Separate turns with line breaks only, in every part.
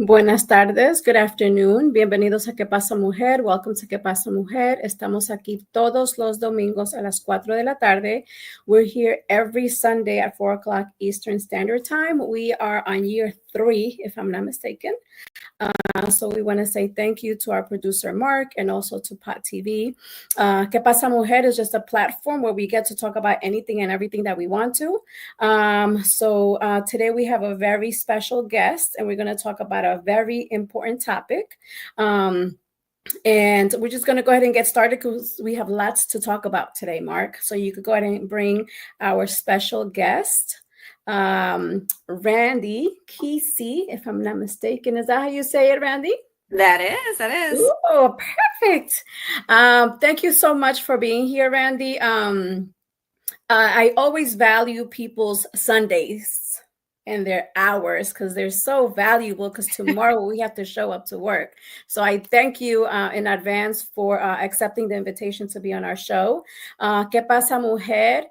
Buenas tardes, good afternoon. Bienvenidos a ¿Qué pasa, Mujer? Welcome to ¿Qué pasa, Mujer? Estamos aquí todos los domingos a las 4 de la tarde. We're here every Sunday at 4 o'clock Eastern Standard Time. We are on year 3, if I'm not mistaken. So we want to say thank you to our producer, Mark, and also to Pot TV. ¿Qué pasa, Mujer? Is just a platform where we get to talk about anything and everything that we want to. So today we have a very special guest, and we're going to talk about a very important topic. And we're just going to go ahead and get started because we have lots to talk about today, Mark. So you could go ahead and bring our special guest. Randy Kesey, if I'm not mistaken. Is that how you say it, Randy?
That is.
Oh, perfect. Thank you so much for being here, Randy. I always value people's Sundays and their hours because they're so valuable, because tomorrow we have to show up to work. So I thank you in advance for accepting the invitation to be on our show. ¿Qué pasa, Mujer?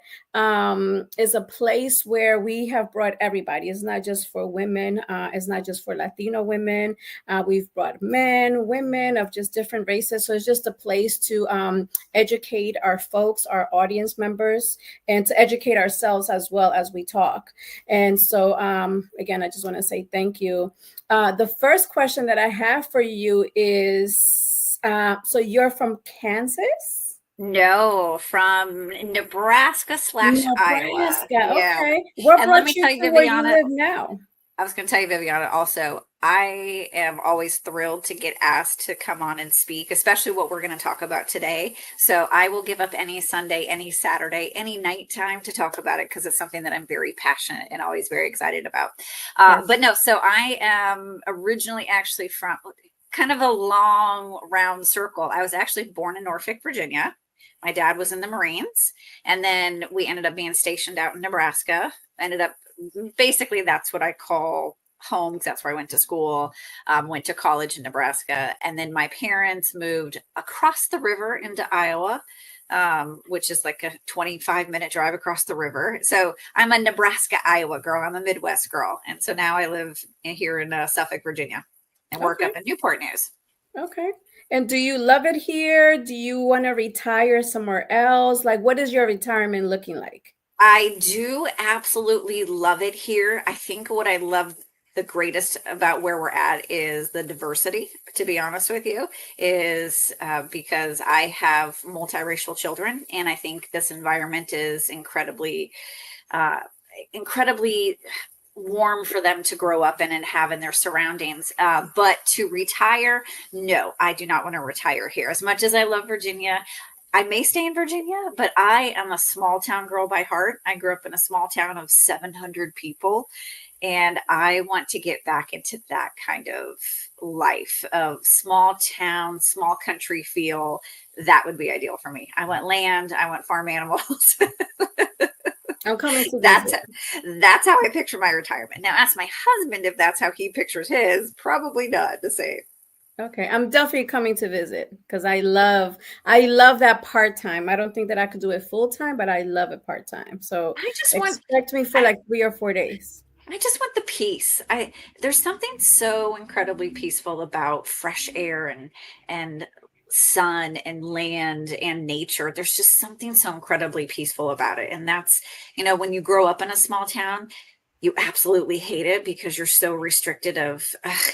Is a place where we have brought everybody. It's not just for women. It's not just for Latino women. We've brought men, women of just different races. So it's just a place to educate our folks, our audience members, and to educate ourselves as well as we talk. And so, again, I just want to say thank you. The first question that I have for you is, so you're from Kansas?
No, from Nebraska / Iowa.
Okay. What
And
brought
let me
you
tell you,
to where you
Viviana,
live now?
I was going to tell you, Viviana, also, I am always thrilled to get asked to come on and speak, especially what we're going to talk about today. So I will give up any Sunday, any Saturday, any nighttime to talk about it, because it's something that I'm very passionate and always very excited about.
Yes.
But no, so I am originally actually from kind of a long round circle. I was actually born in Norfolk, Virginia. My dad was in the Marines, and then we ended up being stationed out in Nebraska. Basically, that's what I call home, because that's where I went to school, went to college in Nebraska. And then my parents moved across the river into Iowa, which is like a 25-minute drive across the river. So I'm a Nebraska, Iowa girl. I'm a Midwest girl. And so now I live here in Suffolk, Virginia, and work up in Newport News.
Okay. And do you love it here? Do you want to retire somewhere else? Like, what is your retirement looking like?
I do absolutely love it here. I think what I love the greatest about where we're at is the diversity, to be honest with you, is because I have multiracial children, and I think this environment is incredibly warm for them to grow up in and have in their surroundings. But to retire, no, I do not want to retire here. As much as I love Virginia, I may stay in Virginia, but I am a small town girl by heart. I grew up in a small town of 700 people, and I want to get back into that kind of life of small town, small country feel. That would be ideal for me. I want land. I want farm animals.
I'm coming to
That's
visit.
that's how I picture my retirement. Now, ask my husband if that's how he pictures his. Probably not the same.
Okay, I'm definitely coming to visit because I love that part-time. I don't think that I could do it full-time, but I love it part-time. So
I just
expect me for like 3 or 4 days.
I just want the peace. There's something so incredibly peaceful about fresh air and sun and land and nature. There's just something so incredibly peaceful about it. And that's, when you grow up in a small town, you absolutely hate it because you're so restricted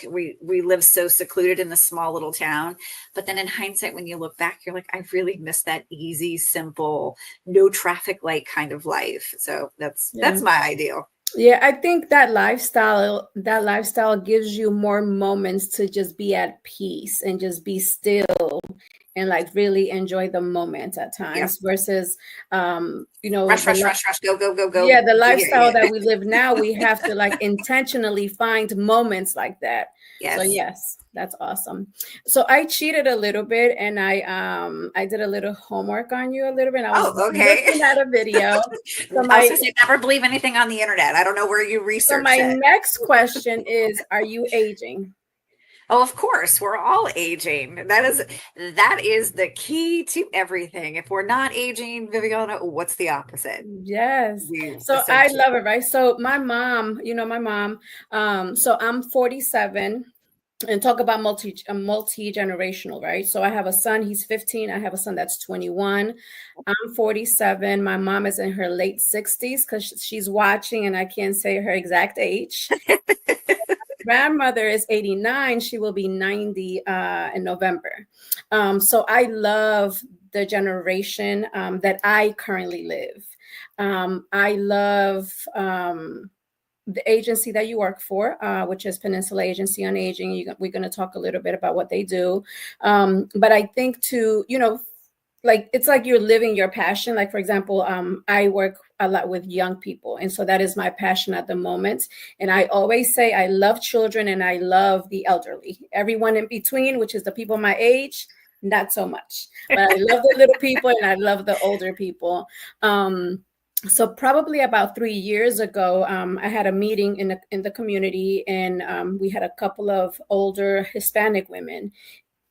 we live so secluded in this small little town. But then in hindsight, when you look back, you're like, I really miss that easy, simple, no traffic light kind of life. So that's my ideal.
Yeah, I think that lifestyle gives you more moments to just be at peace and just be still and like really enjoy the moment at times versus
rush, go.
Yeah, the lifestyle that we live now, we have to like intentionally find moments like that.
Yes.
So yes, that's awesome. So I cheated a little bit, and I did a little homework on you a little bit. I was looking at a video.
So I was never believe anything on the internet. I don't know where you researched.
So my next question is, are you aging?
Oh, of course, we're all aging. That is the key to everything. If we're not aging, Viviana, what's the opposite?
Yes. So I love it, right? So my mom, so I'm 47. and talk about multi-generational, right? So I have a son, he's 15. I have a son that's 21. I'm 47. My mom is in her late 60s because she's watching, and I can't say her exact age. Grandmother is 89. She will be 90 in November. So I love the generation that I currently live. I love the agency that you work for, which is Peninsula Agency on Aging. We're going to talk a little bit about what they do. But I think to, like, it's like you're living your passion. Like, for example, I work a lot with young people. And so that is my passion at the moment. And I always say I love children and I love the elderly. Everyone in between, which is the people my age, not so much. But I love the little people and I love the older people. So probably about 3 years ago, I had a meeting in the community, and we had a couple of older Hispanic women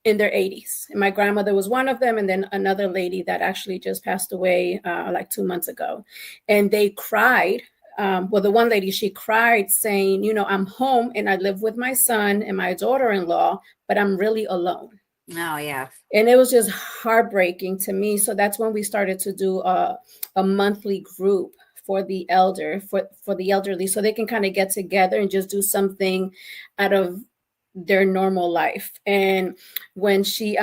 in their 80s. And my grandmother was one of them, and then another lady that actually just passed away like 2 months ago. And they cried. Well, the one lady, she cried saying, I'm home and I live with my son and my daughter-in-law, but I'm really alone.
Oh, yeah.
And it was just heartbreaking to me. So that's when we started to do a monthly group for the elderly, so they can kind of get together and just do something out of their normal life. And when she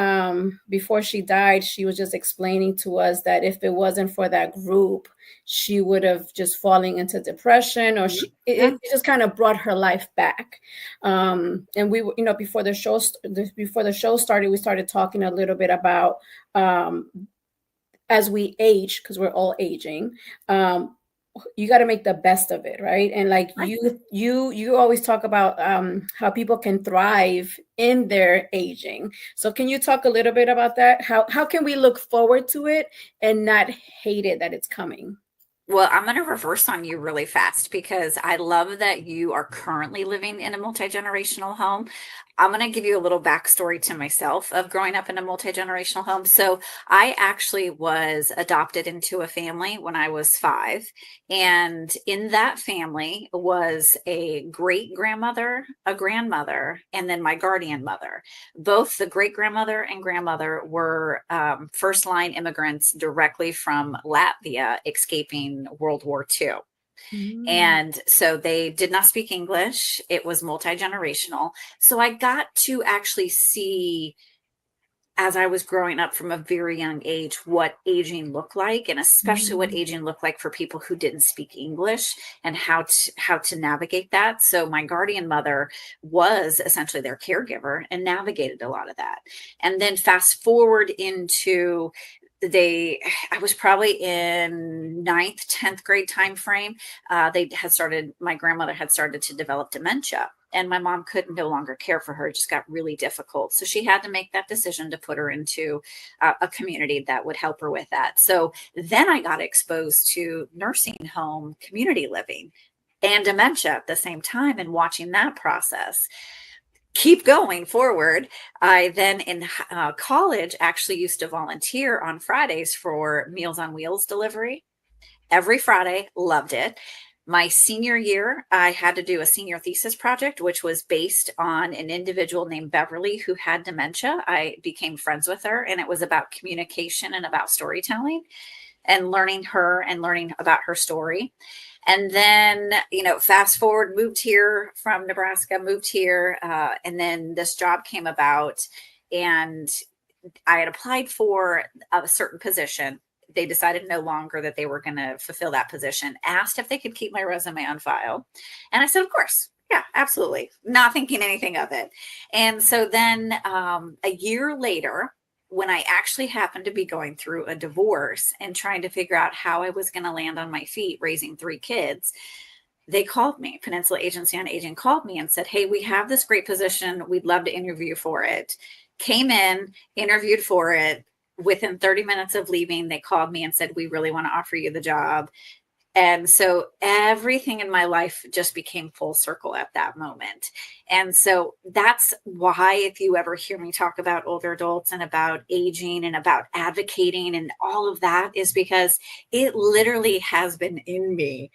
before she died, she was just explaining to us that if it wasn't for that group, she would have just fallen into depression, or it just kind of brought her life back. And we were, before the show started, we started talking a little bit about as we age, because we're all aging, you got to make the best of it, right? And like you always talk about how people can thrive in their aging. So can you talk a little bit about that? How can we look forward to it and not hate it that it's coming?
Well, I'm going to reverse on you really fast because I love that you are currently living in a multi-generational home. I'm going to give you a little backstory to myself of growing up in a multi-generational home. So I actually was adopted into a family when I was 5. And in that family was a great grandmother, a grandmother, and then my guardian mother. Both the great grandmother and grandmother were first line immigrants directly from Latvia, escaping World War II.
Mm.
And so they did not speak English. It was multi-generational. So I got to actually see, as I was growing up from a very young age, what aging looked like, and especially what
Mm.
aging looked like for people who didn't speak English, and how to navigate that. So my guardian mother was essentially their caregiver and navigated a lot of that. And then fast forward into I was probably in ninth, 10th grade time frame. My grandmother had started to develop dementia, and my mom could no longer care for her. It just got really difficult. So she had to make that decision to put her into a community that would help her with that. So then I got exposed to nursing home, community living, and dementia at the same time, and watching that process keep going forward. I then in college actually used to volunteer on Fridays for Meals on Wheels delivery. Every Friday, loved it. My senior year, I had to do a senior thesis project, which was based on an individual named Beverly who had dementia. I became friends with her, and it was about communication and about storytelling, and learning her and learning about her story. And then, fast forward, moved here from Nebraska, moved here. And then this job came about, and I had applied for a certain position. They decided no longer that they were going to fulfill that position, asked if they could keep my resume on file. And I said, of course. Yeah, absolutely. Not thinking anything of it. And so then a year later, when I actually happened to be going through a divorce and trying to figure out how I was going to land on my feet, raising 3 kids, they called me. Peninsula Agency on Aging called me and said, hey, we have this great position. We'd love to interview for it. Came in, interviewed for it. Within 30 minutes of leaving, they called me and said, we really want to offer you the job. And so everything in my life just became full circle at that moment. And so that's why, if you ever hear me talk about older adults and about aging and about advocating and all of that, is because it literally has been in me,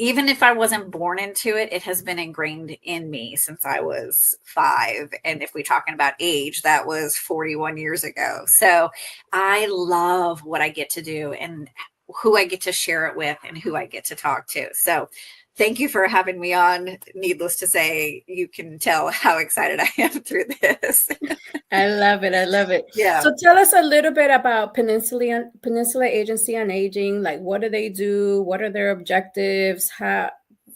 even if I wasn't born into it, it has been ingrained in me since I was 5. And if we're talking about age, that was 41 years ago. So I love what I get to do and who I get to share it with and who I get to talk to. So thank you for having me on. Needless to say, you can tell how excited I am through this.
I love it. I love it.
Yeah.
So tell us a little bit about Peninsula Agency on Aging. Like, what do they do? What are their objectives?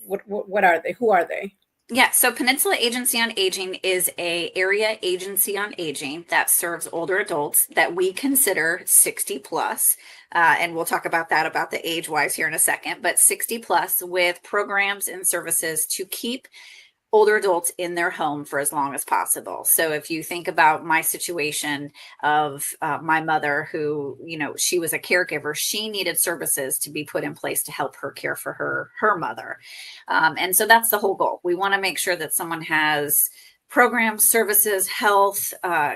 What are they? Who are they?
Yeah, so Peninsula Agency on Aging is a area agency on aging that serves older adults that we consider 60 plus. And we'll talk about that, about the age wise here in a second, but 60 plus, with programs and services to keep older adults in their home for as long as possible. So if you think about my situation of my mother, who, she was a caregiver, she needed services to be put in place to help her care for her mother. And so that's the whole goal. We want to make sure that someone has programs, services, health,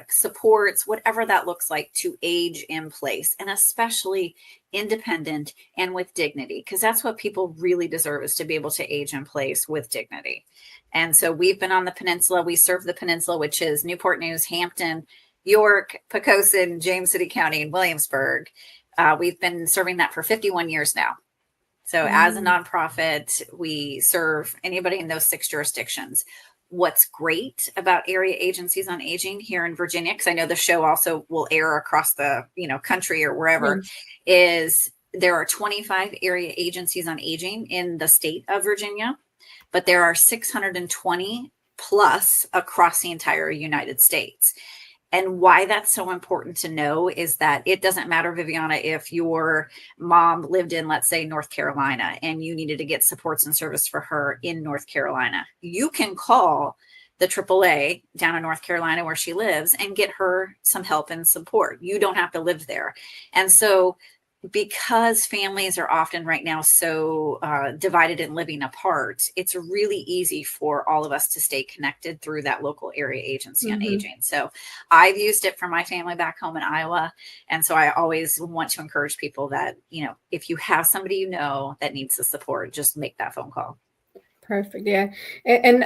supports, whatever that looks like, to age in place, and especially independent and with dignity, because that's what people really deserve, is to be able to age in place with dignity. And so we've been on the peninsula. We serve the peninsula, which is Newport News, Hampton, York, Poquoson, James City County, and Williamsburg. We've been serving that for 51 years now. So as a nonprofit, we serve anybody in those 6 jurisdictions. What's great about area agencies on aging here in Virginia, because I know the show also will air across the country or wherever, is there are 25 area agencies on aging in the state of Virginia, but there are 620 plus across the entire United States. And why that's so important to know is that it doesn't matter, Viviana, if your mom lived in, let's say, North Carolina, and you needed to get supports and service for her in North Carolina. You can call the AAA down in North Carolina where she lives and get her some help and support. You don't have to live there. And so, because families are often right now so divided and living apart, it's really easy for all of us to stay connected through that local area agency on aging. So I've used it for my family back home in Iowa. And so I always want to encourage people that, if you have somebody that needs the support, just make that phone call.
Perfect. Yeah. And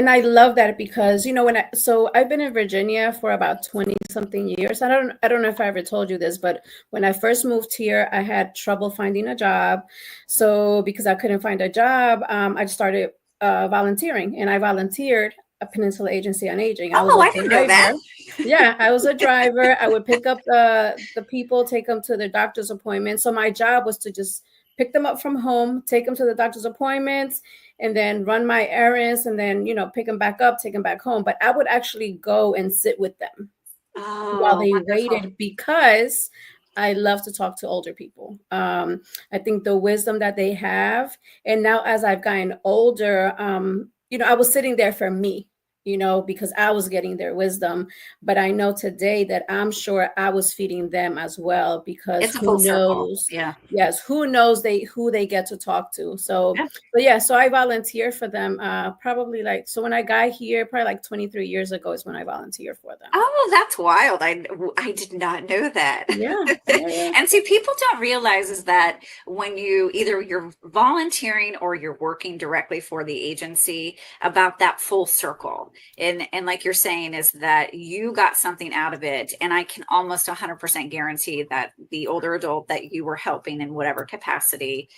I love that, because, so I've been in Virginia for about 20 something years. I don't know if I ever told you this, but when I first moved here, I had trouble finding a job. So because I couldn't find a job, I started volunteering, and I volunteered at Peninsula Agency on Aging. I was a
I didn't know that.
Yeah, I was a driver. I would pick up the people, take them to their doctor's appointments. So my job was to just pick them up from home, take them to the doctor's appointments, and then run my errands, and then, pick them back up, take them back home. But I would actually go and sit with them while they waited, because I love to talk to older people. I think the wisdom that they have, and now as I've gotten older, I was sitting there for me, because I was getting their wisdom. But I know today that I'm sure I was feeding them as well, because
it's a full circle. Yeah.
Yes, who knows who they get to talk to. So, but yeah, so I volunteer for them probably so when I got here, probably 23 years ago is when I volunteered for them.
Oh, that's wild. I did not know that.
Yeah.
And see, people don't realize is that when you're volunteering or you're working directly for the agency, about that full circle. And like you're saying, is that you got something out of it. And I can almost 100% guarantee that the older adult that you were helping in whatever capacity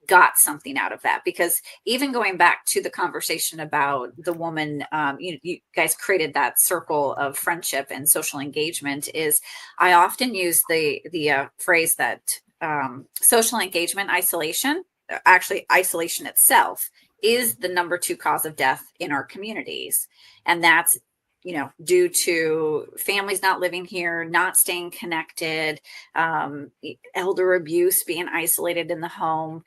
got something out of that. Because even going back to the conversation about the woman, you guys created that circle of friendship and social engagement, is I often use the phrase that social engagement isolation, actually isolation itself, is the number 2 cause of death in our communities. And that's due to families not living here, not staying connected, elder abuse, being isolated in the home,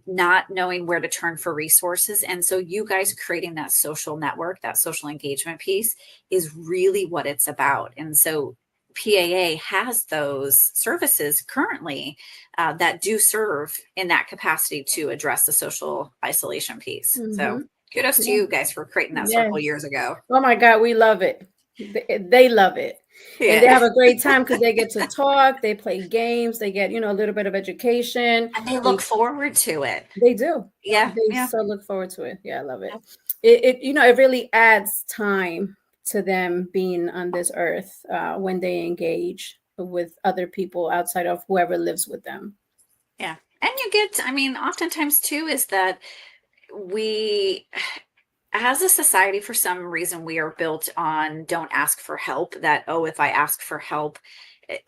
not knowing where to turn for resources. And so you guys creating that social network, that social engagement piece, is really what it's about. And so PAA has those services currently that do serve in that capacity to address the social isolation piece. So kudos to you guys for creating that circle years ago.
Oh my God, we love it. They love it. And they
Yeah.
have a great time because they get to talk, they play games, they get, a little bit of education.
And they
They
look forward to it.
they do.
Yeah.
They
Yeah.
so look forward to it. Yeah, I love it. It really adds time to them being on this earth when they engage with other people outside of whoever lives with them.
Yeah. And you get, I mean, oftentimes too, is that we, as a society, for some reason, we are built on don't ask for help. That, oh, if I ask for help,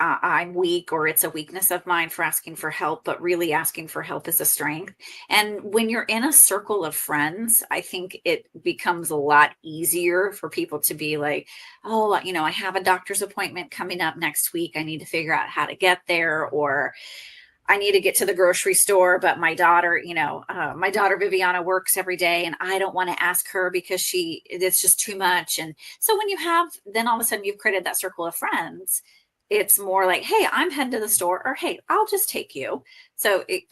I'm weak, or it's a weakness of mine for asking for help. But really, asking for help is a strength. And when you're in a circle of friends, I think it becomes a lot easier for people to be like, oh, I have a doctor's appointment coming up next week. I need to figure out how to get there, or I need to get to the grocery store, but my daughter, my daughter Viviana works every day, and I don't want to ask her because it's just too much. And so when you have, then all of a sudden you've created that circle of friends. It's more like, hey, I'm heading to the store, or hey, I'll just take you. So, it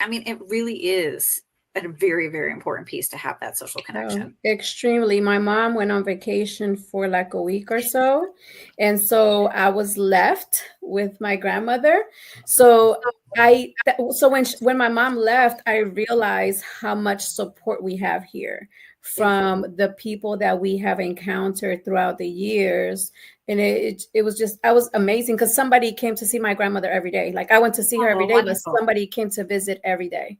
really is a very, very important piece to have that social
Oh,
connection.
extremely. My mom went on vacation for like a week or so. And so I was left with my grandmother. So when my mom left, I realized how much support we have here
Yeah.
from the people that we have encountered throughout the years. And it was just, I was amazing because somebody came to see my grandmother every day. Like I went to see her every
Oh,
day, but
wonderful.
somebody came to visit every day.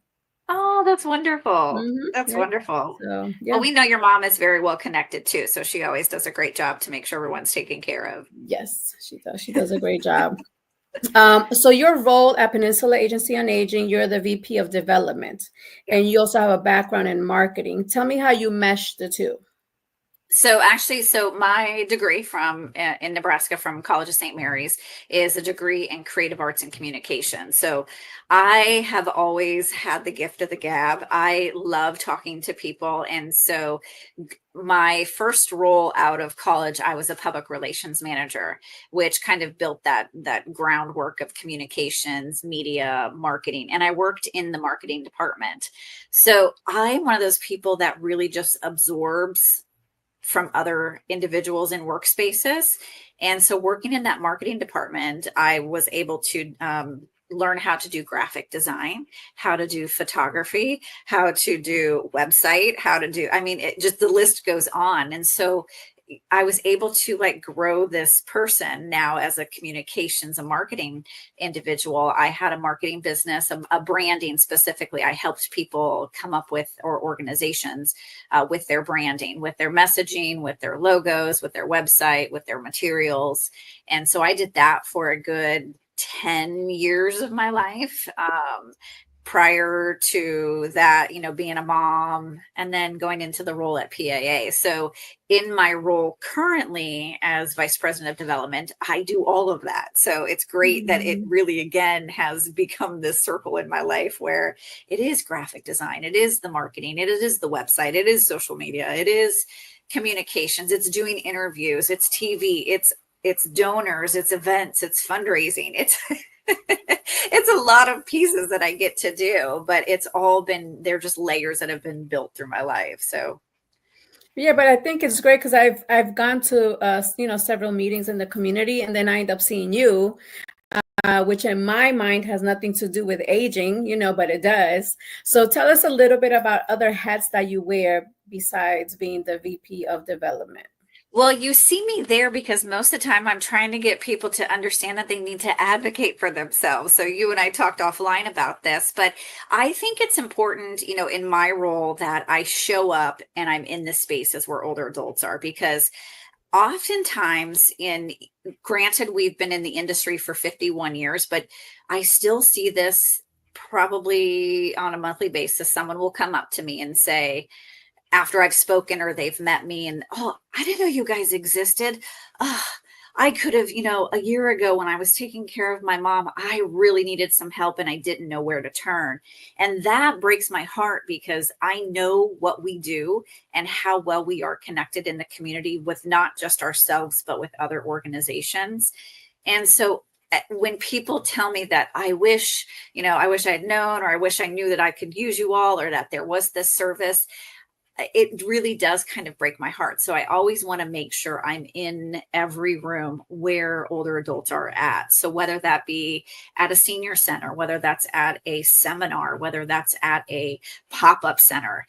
Oh, that's wonderful. That's
Yep.
wonderful.
So
Well,
yeah.
we know your mom is very well connected too, so she always does a great job to make sure everyone's taken care of.
Yes, she does. She does a great job. So your role at Peninsula Agency on Aging, you're the VP of Development,
Yeah.
and you also have a background in marketing. Tell me how you mesh the two.
So actually, so my degree from in Nebraska from College of St. Mary's is a degree in creative arts and communication. So I have always had the gift of the gab. I love talking to people, and so my first role out of college, I was a public relations manager, which kind of built that groundwork of communications, media, marketing, and I worked in the marketing department. So I'm one of those people that really just absorbs from other individuals in workspaces. And so, working in that marketing department, I was able to learn how to do graphic design, how to do photography, how to do website, how to do, it just, the list goes on. And so, I was able to like grow this person now as a communications, a marketing individual. I had a marketing business, a branding specifically. I helped people come up with, or organizations with their branding, with their messaging, with their logos, with their website, with their materials. And so I did that for a good 10 years of my life. Prior to that, being a mom and then going into the role at PAA. So, in my role currently as Vice President of Development, I do all of that. So, it's great that it
Mhm.
really, again, has become this circle in my life where it is graphic design, it is the marketing, it is the website, it is social media, it is communications, it's doing interviews, it's TV, it's donors, it's events, it's fundraising, it's it's a lot of pieces that I get to do, but it's all been, they're just layers that have been built through my life. So
Yeah, but I think it's great because I've gone to several meetings in the community, and then I end up seeing you, which in my mind has nothing to do with aging, but it does. So tell us a little bit about other hats that you wear besides being the VP of Development.
well, you see me there because most of the time I'm trying to get people to understand that they need to advocate for themselves. So you and I talked offline about this, but I think it's important, in my role that I show up and I'm in the spaces where older adults are, because oftentimes granted, we've been in the industry for 51 years, but I still see this probably on a monthly basis. Someone will come up to me and say, after I've spoken or they've met me, and oh, I didn't know you guys existed. Oh, I could have, a year ago when I was taking care of my mom, I really needed some help and I didn't know where to turn. And that breaks my heart because I know what we do and how well we are connected in the community with not just ourselves, but with other organizations. And so when people tell me that I wish I had known, or I wish I knew that I could use you all, or that there was this service, it really does kind of break my heart. So I always want to make sure I'm in every room where older adults are at. So whether that be at a senior center, whether that's at a seminar, whether that's at a pop-up center,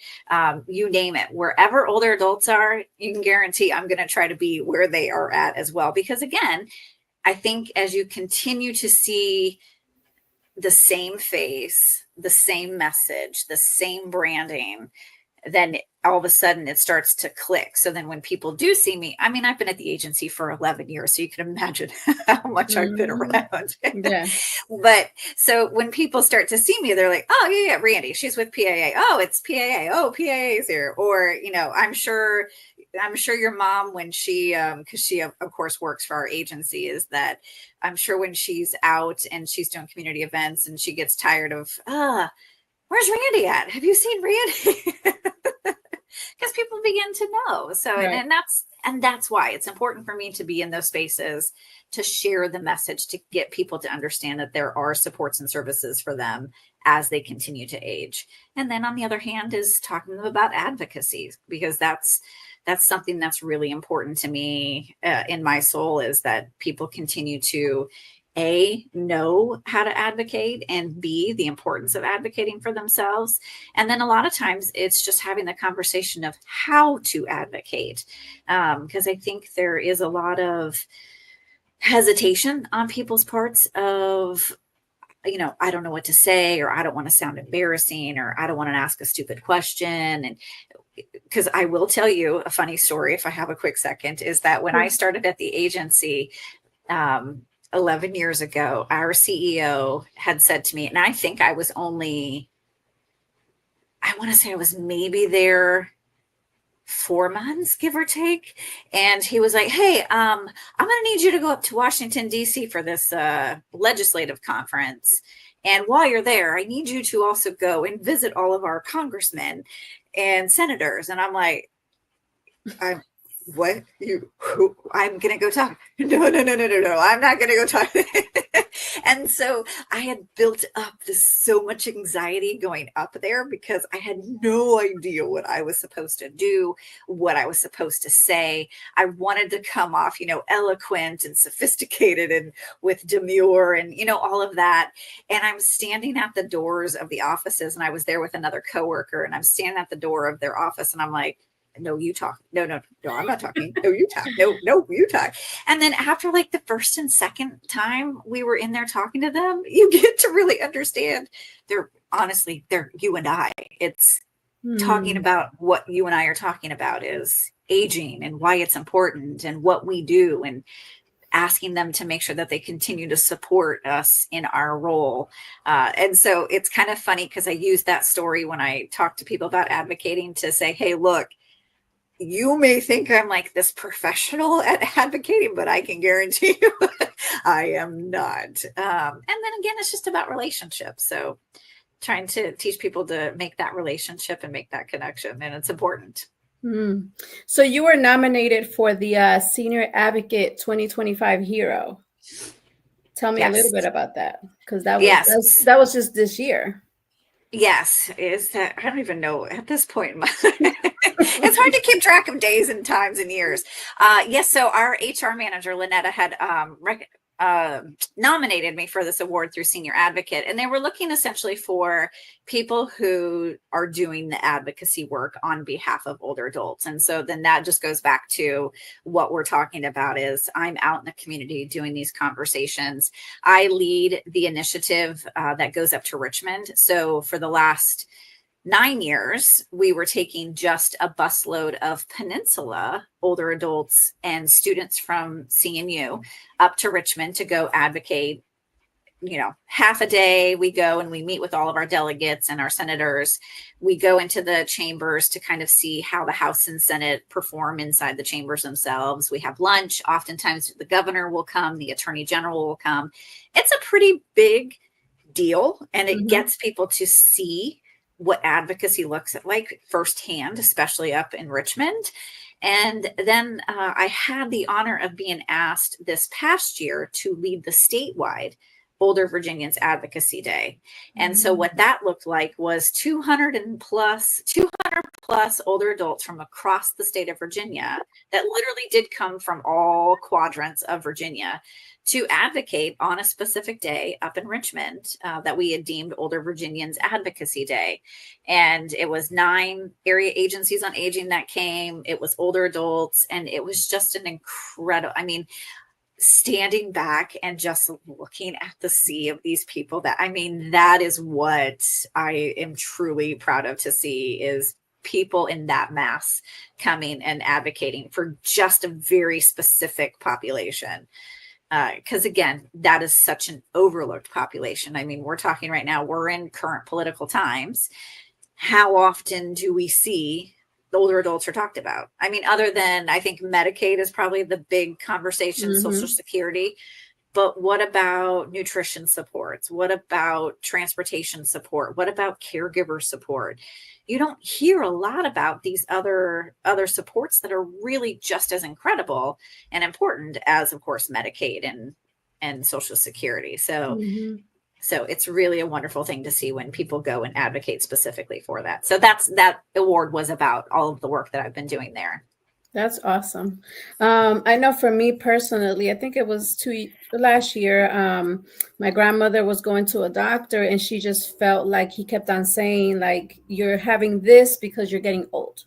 you name it, wherever older adults are, you can guarantee I'm going to try to be where they are at as well. Because again, I think as you continue to see the same face, the same message, the same branding, then all of a sudden it starts to click. So then when people do see me, I mean, I've been at the agency for 11 years, so you can imagine how much I've been
Mhm.
around.
Yeah.
But so when people start to see me, they're like, oh, yeah, Randy, she's with PAA. Oh, it's PAA. Oh, PAA is here. Or, I'm sure your mom, when she, because she, of course, works for our agency, is that I'm sure when she's out and she's doing community events and she gets tired of, where's Randy at? Have you seen Randy? Because people begin to know. So, and,
Right.
and that's why it's important for me to be in those spaces to share the message, to get people to understand that there are supports and services for them as they continue to age. And then on the other hand is talking to them about advocacy, because that's something that's really important to me in my soul, is that people continue to know how to advocate, and B, the importance of advocating for themselves. And then a lot of times it's just having the conversation of how to advocate. Because I think there is a lot of hesitation on people's parts of, I don't know what to say, or I don't want to sound embarrassing, or I don't want to ask a stupid question. And because I will tell you a funny story, if I have a quick second, is that when I started at the agency, um, 11 years ago, our CEO had said to me, and I think I was only, I want to say I was maybe there 4 months, give or take. And he was like, hey, I'm going to need you to go up to Washington, D.C. for this legislative conference. And while you're there, I need you to also go and visit all of our congressmen and senators. And I'm like, I'm what I'm gonna go talk. No, I'm not gonna go talk. And so I had built up this so much anxiety going up there, because I had no idea what I was supposed to do, what I was supposed to say. I wanted to come off, eloquent and sophisticated and with demure and, all of that. And I'm standing at the doors of the offices, and I was there with another coworker, and I'm standing at the door of their office, and I'm like, no, you talk. No, I'm not talking. No, you talk. No, you talk. And then after like the first and second time we were in there talking to them, you get to really understand they're you and I. It's talking
Hmm.
about what you and I are talking about is aging and why it's important and what we do, and asking them to make sure that they continue to support us in our role. And so it's kind of funny, because I use that story when I talk to people about advocating to say, hey, look, you may think I'm like this professional at advocating, but I can guarantee you I am not. And then again, it's just about relationships. So trying to teach people to make that relationship and make that connection. And it's important.
Hmm. So you were nominated for the Senior Advocate 2025 Hero. Tell me a little
Yes.
bit about that, because that was
Yes.
that was just this year.
Yes, is that I don't even know at this point. It's hard to keep track of days and times and years. Yes, so our HR manager Lynetta had nominated me for this award through Senior Advocate, and they were looking essentially for people who are doing the advocacy work on behalf of older adults. And so then that just goes back to what we're talking about, is I'm out in the community doing these conversations. I lead the initiative that goes up to Richmond. So for the last 9 years, we were taking just a busload of Peninsula older adults and students from CMU up to Richmond to go advocate. Half a day we go and we meet with all of our delegates and our senators. We go into the chambers to kind of see how the House and Senate perform inside the chambers themselves. We have lunch. Oftentimes the governor will come, the attorney general will come. It's a pretty big deal, and it
Mhm.
gets people to see what advocacy looks like firsthand, especially up in Richmond. And then I had the honor of being asked this past year to lead the statewide Older Virginians Advocacy Day. And so what
Mhm.
that looked like was 200 plus older adults from across the state of Virginia that literally did come from all quadrants of Virginia to advocate on a specific day up in Richmond that we had deemed Older Virginians Advocacy Day. And it was 9 area agencies on aging that came. It was older adults. And it was just an incredible, I mean, standing back and just looking at the sea of these people that is what I am truly proud of to see, is people in that mass coming and advocating for just a very specific population. Because again, that is such an overlooked population. I mean, we're talking right now, we're in current political times. How often do we see the older adults are talked about? I mean, other than, I think Medicaid is probably the big conversation, Social Security. But what about nutrition supports? What about transportation support? What about caregiver support? You don't hear a lot about these other supports that are really just as incredible and important as, of course, Medicaid and Social Security. So it's really a wonderful thing to see when people go and advocate specifically for that. So that award was about all of the work that I've been doing there.
That's awesome. I know for me personally, I think it was last year, my grandmother was going to a doctor and she just felt like he kept on saying, like, you're having this because you're getting old,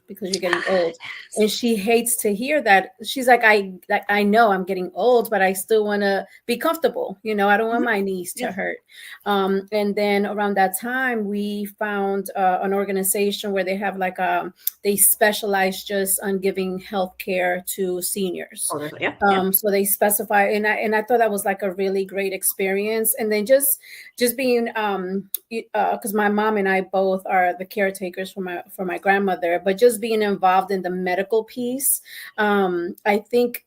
And she hates to hear that. She's like, I know I'm getting old, but I still want to be comfortable. I don't want my knees to hurt. And then around that time, we found an organization where they have they specialize just on giving healthcare to seniors. So they specify, and I thought that was like a really great experience. And then just being, because my mom and I both are the caretakers for my grandmother, but just being involved in the medical piece, I think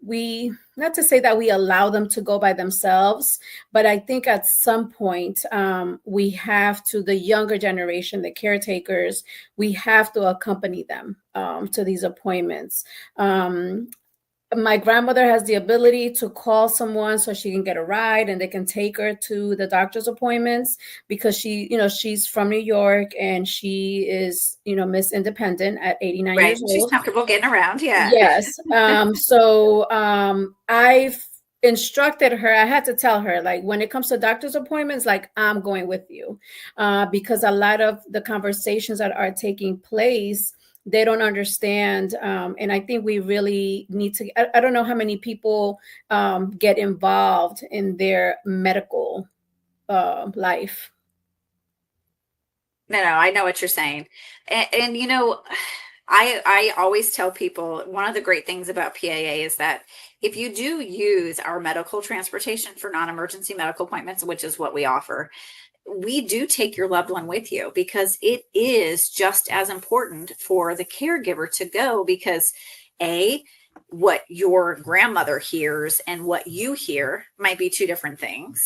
we, not to say that we allow them to go by themselves, but I think at some point we have to, the younger generation, the caretakers, we have to accompany them to these appointments. My grandmother has the ability to call someone so she can get a ride and they can take her to the doctor's appointments because she's from New York and she is, Miss Independent at 89 years old.
She's comfortable getting around. Yeah.
Yes. So I've instructed her, I had to tell her, like, when it comes to doctor's appointments, like, I'm going with you because a lot of the conversations that are taking place, they don't understand. And I think we really need to, I don't know how many people get involved in their medical life.
No, I know what you're saying. And I always tell people one of the great things about PAA is that if you do use our medical transportation for non-emergency medical appointments, which is what we offer, we do take your loved one with you because it is just as important for the caregiver to go because what your grandmother hears and what you hear might be two different things.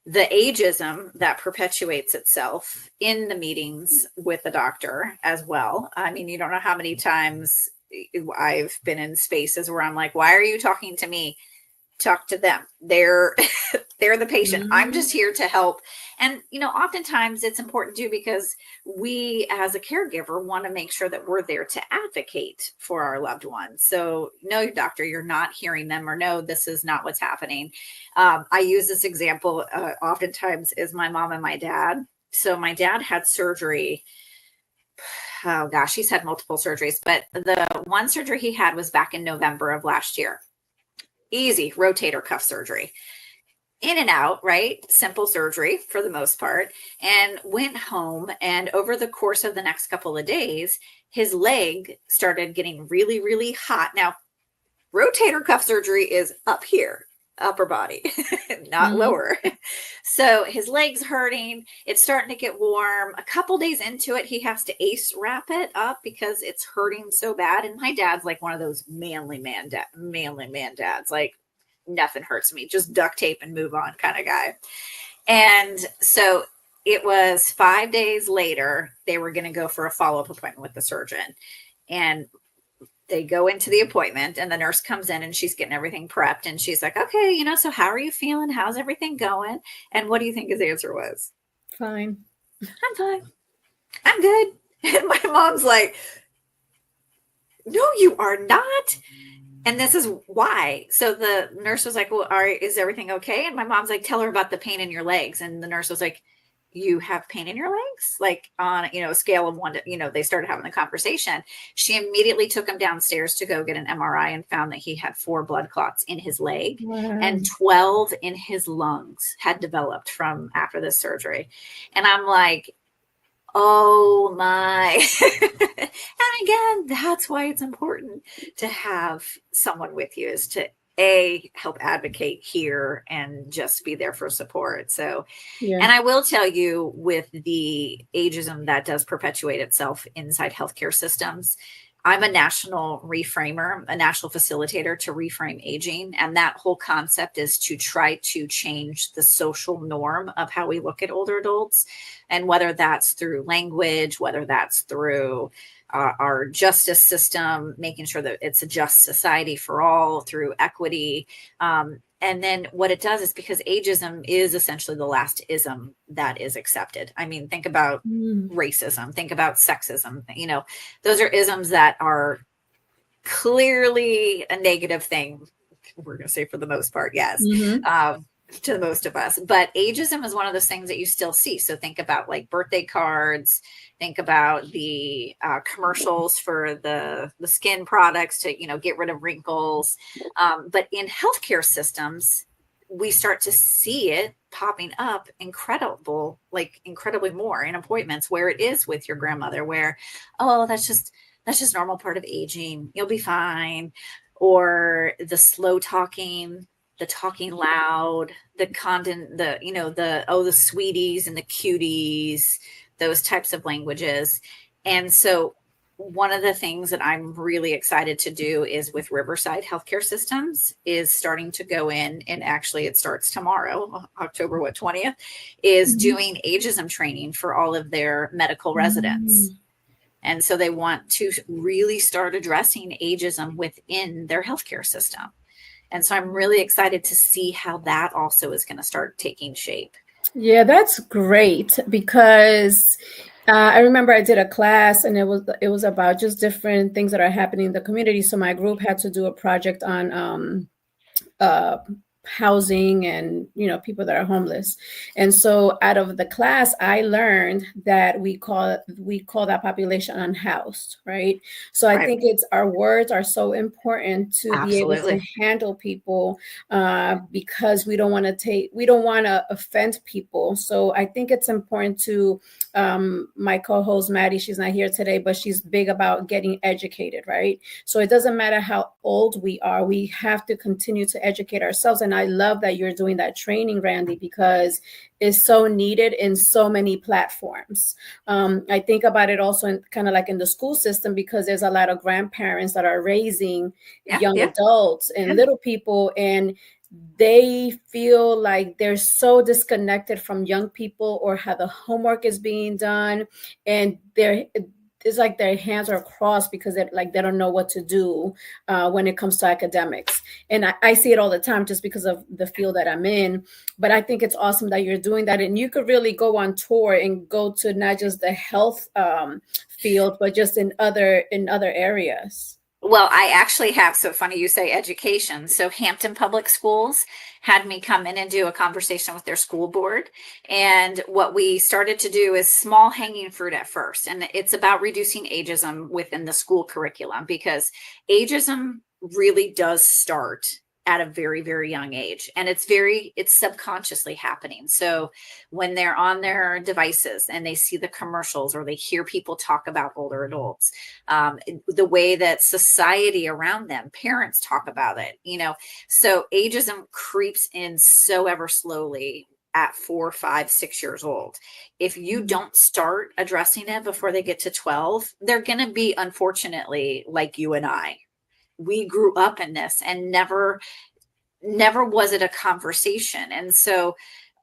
The ageism that perpetuates itself in the meetings with the doctor as well. I mean, you don't know how many times I've been in spaces where I'm like, why are you talking to me? Talk to them. They're the patient. I'm just here to help. And, oftentimes it's important too, because we as a caregiver want to make sure that we're there to advocate for our loved ones. So no, doctor, you're not hearing them, or no, this is not what's happening. I use this example oftentimes is my mom and my dad. So my dad had surgery. Oh gosh, he's had multiple surgeries, but the one surgery he had was back in November of last year. Easy rotator cuff surgery. In and out, right? Simple surgery for the most part, and went home. And over the course of the next couple of days, his leg started getting really, really hot. Now, rotator cuff surgery is up here, upper body, not lower. So his leg's hurting. It's starting to get warm. A couple days into it, he has to ace wrap it up because it's hurting so bad. And my dad's like one of those manly man dads, like, nothing hurts me, just duct tape and move on kind of guy. And so it was 5 days later, they were going to go for a follow-up appointment with the surgeon. And they go into the appointment and the nurse comes in and she's getting everything prepped. And she's like, okay, so how are you feeling? How's everything going? And what do you think his answer was?
Fine.
I'm fine. I'm good. And my mom's like, no, you are not. And this is why. So the nurse was like, well, is everything okay? And my mom's like, tell her about the pain in your legs. And the nurse was like, you have pain in your legs? Like on, a scale of 1 to, they started having the conversation. She immediately took him downstairs to go get an MRI and found that he had 4 blood clots in his leg
Wow.
and 12 in his lungs had developed from after this surgery. And I'm like, oh my. And again, that's why it's important to have someone with you, is to help advocate here and just be there for support. So,
Yeah.
and I will tell you, with the ageism that does perpetuate itself inside healthcare systems, I'm a national reframer, a national facilitator to reframe aging. And that whole concept is to try to change the social norm of how we look at older adults. And whether that's through language, whether that's through our justice system, making sure that it's a just society for all, through equity. And then what it does is, because ageism is essentially the last ism that is accepted. I mean, think about
Mm.
racism, think about sexism, those are isms that are clearly a negative thing. We're going to say, for the most part, yes.
Mm-hmm.
To the most of us, but ageism is one of those things that you still see. So think about like birthday cards, think about the commercials for the skin products to get rid of wrinkles, but in healthcare systems we start to see it popping up incredibly more in appointments, where it is with your grandmother, where, oh, that's just normal part of aging, you'll be fine. Or the slow talking, the talking loud, the condon, the sweeties and the cuties, those types of languages. And so one of the things that I'm really excited to do is with Riverside Healthcare Systems is starting to go in, and actually it starts tomorrow, October 20th, is
Mm-hmm.
doing ageism training for all of their medical residents.
Mm.
And so they want to really start addressing ageism within their healthcare system. And so I'm really excited to see how that also is going to start taking shape.
Yeah, that's great because I remember I did a class and it was about just different things that are happening in the community. So my group had to do a project on uh, housing and people that are homeless. And so out of the class, I learned that we call that population unhoused, right? So I
Right.
think it's our words are so important to be able to
Absolutely.
handle people, because we don't want to offend people. So I think it's important to, my co-host Maddie, she's not here today, but she's big about getting educated, right? So it doesn't matter how old we are, we have to continue to educate ourselves. And I love that you're doing that training, Randy, because it's so needed in so many platforms. I think about it also in kind of like in the school system, because there's a lot of grandparents that are raising
Yeah.
young
Yeah.
adults and
Yeah.
little people, and they feel like they're so disconnected from young people or how the homework is being done, and it's like their hands are crossed because they don't know what to do when it comes to academics. And I see it all the time just because of the field that I'm in. But I think it's awesome that you're doing that, and you could really go on tour and go to not just the health field, but just in other areas.
Well, I actually have. So funny you say education. So Hampton Public Schools had me come in and do a conversation with their school board. And what we started to do is small hanging fruit at first. And it's about reducing ageism within the school curriculum, because ageism really does start at a very, very young age. And it's subconsciously happening. So when they're on their devices and they see the commercials or they hear people talk about older adults, the way that society around them, parents talk about it, so ageism creeps in so ever slowly at 4, 5, 6 years old. If you don't start addressing it before they get to 12, they're going to be, unfortunately, like you and I. We grew up in this and never was it a conversation. And so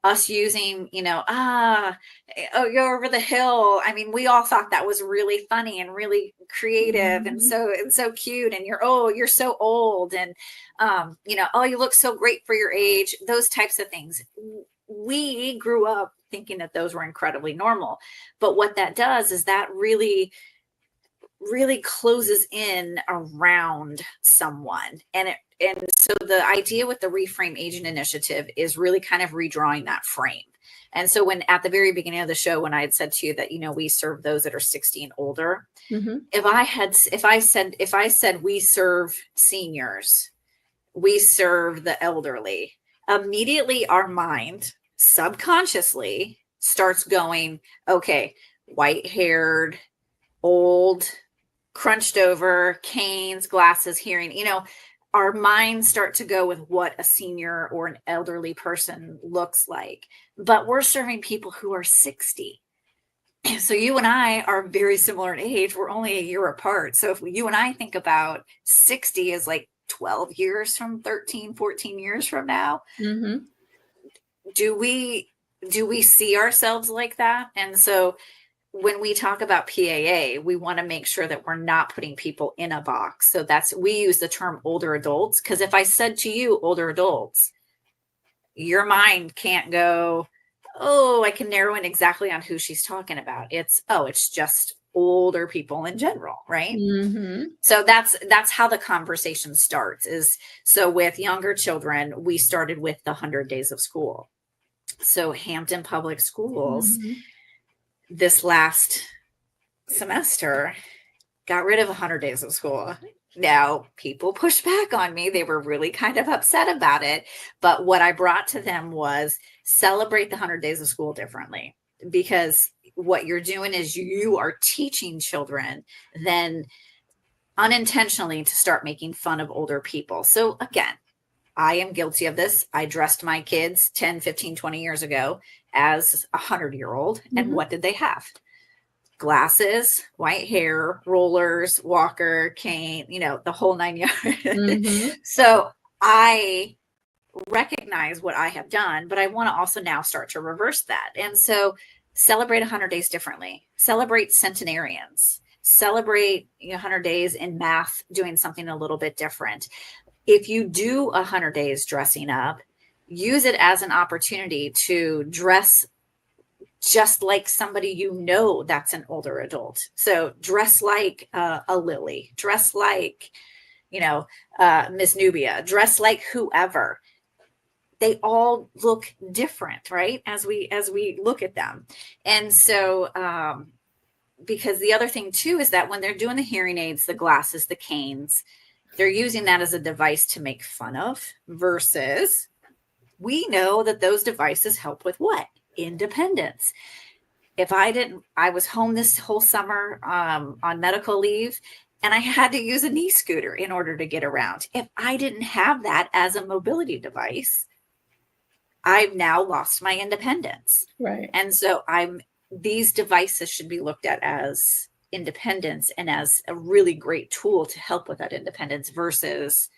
us using, oh, you're over the hill. I mean, we all thought that was really funny and really creative and so cute. And you're so old. And, oh, you look so great for your age. Those types of things. We grew up thinking that those were incredibly normal. But what that does is that really closes in around someone. And so the idea with the Reframe Aging Initiative is really kind of redrawing that frame. And so when at the very beginning of the show, when I had said to you that, we serve those that are 60 and older, if I said we serve seniors, we serve the elderly, immediately our mind subconsciously starts going, okay, white haired, old, crunched over, canes, glasses, hearing, our minds start to go with what a senior or an elderly person looks like. But we're serving people who are 60. So you and I are very similar in age. We're only a year apart. So if you and I think about 60 as like 12 years from 13, 14 years from now, do we see ourselves like that? And so when we talk about PAA, we want to make sure that we're not putting people in a box. So we use the term older adults, because if I said to you older adults, your mind can't go, oh, I can narrow in exactly on who she's talking about. It's just older people in general, right? So that's how the conversation starts. So with younger children, we started with the 100 days of school. So Hampton Public Schools, this last semester, got rid of 100 days of school. Now, people pushed back on me. They were really kind of upset about it. But what I brought to them was celebrate the 100 days of school differently, because what you're doing is you are teaching children then unintentionally to start making fun of older people. So again, I am guilty of this. I dressed my kids 10, 15, 20 years ago as a 100-year-old. And what did they have? Glasses, white hair, rollers, walker, cane, the whole 9 yards. So I recognize what I have done, but I want to also now start to reverse that. And so celebrate 100 days differently. Celebrate centenarians. Celebrate 100 days in math, doing something a little bit different. If you do 100 days dressing up, use it as an opportunity to dress just like somebody that's an older adult. So dress like a Lily, dress like, Miss Nubia, dress like whoever. They all look different, right? As we look at them. And so, because the other thing too is that when they're doing the hearing aids, the glasses, the canes, they're using that as a device to make fun of, versus we know that those devices help with what? Independence. I was home this whole summer on medical leave, and I had to use a knee scooter in order to get around. If I didn't have that as a mobility device, I've now lost my independence.
Right.
And so these devices should be looked at as independence and as a really great tool to help with that independence, versus,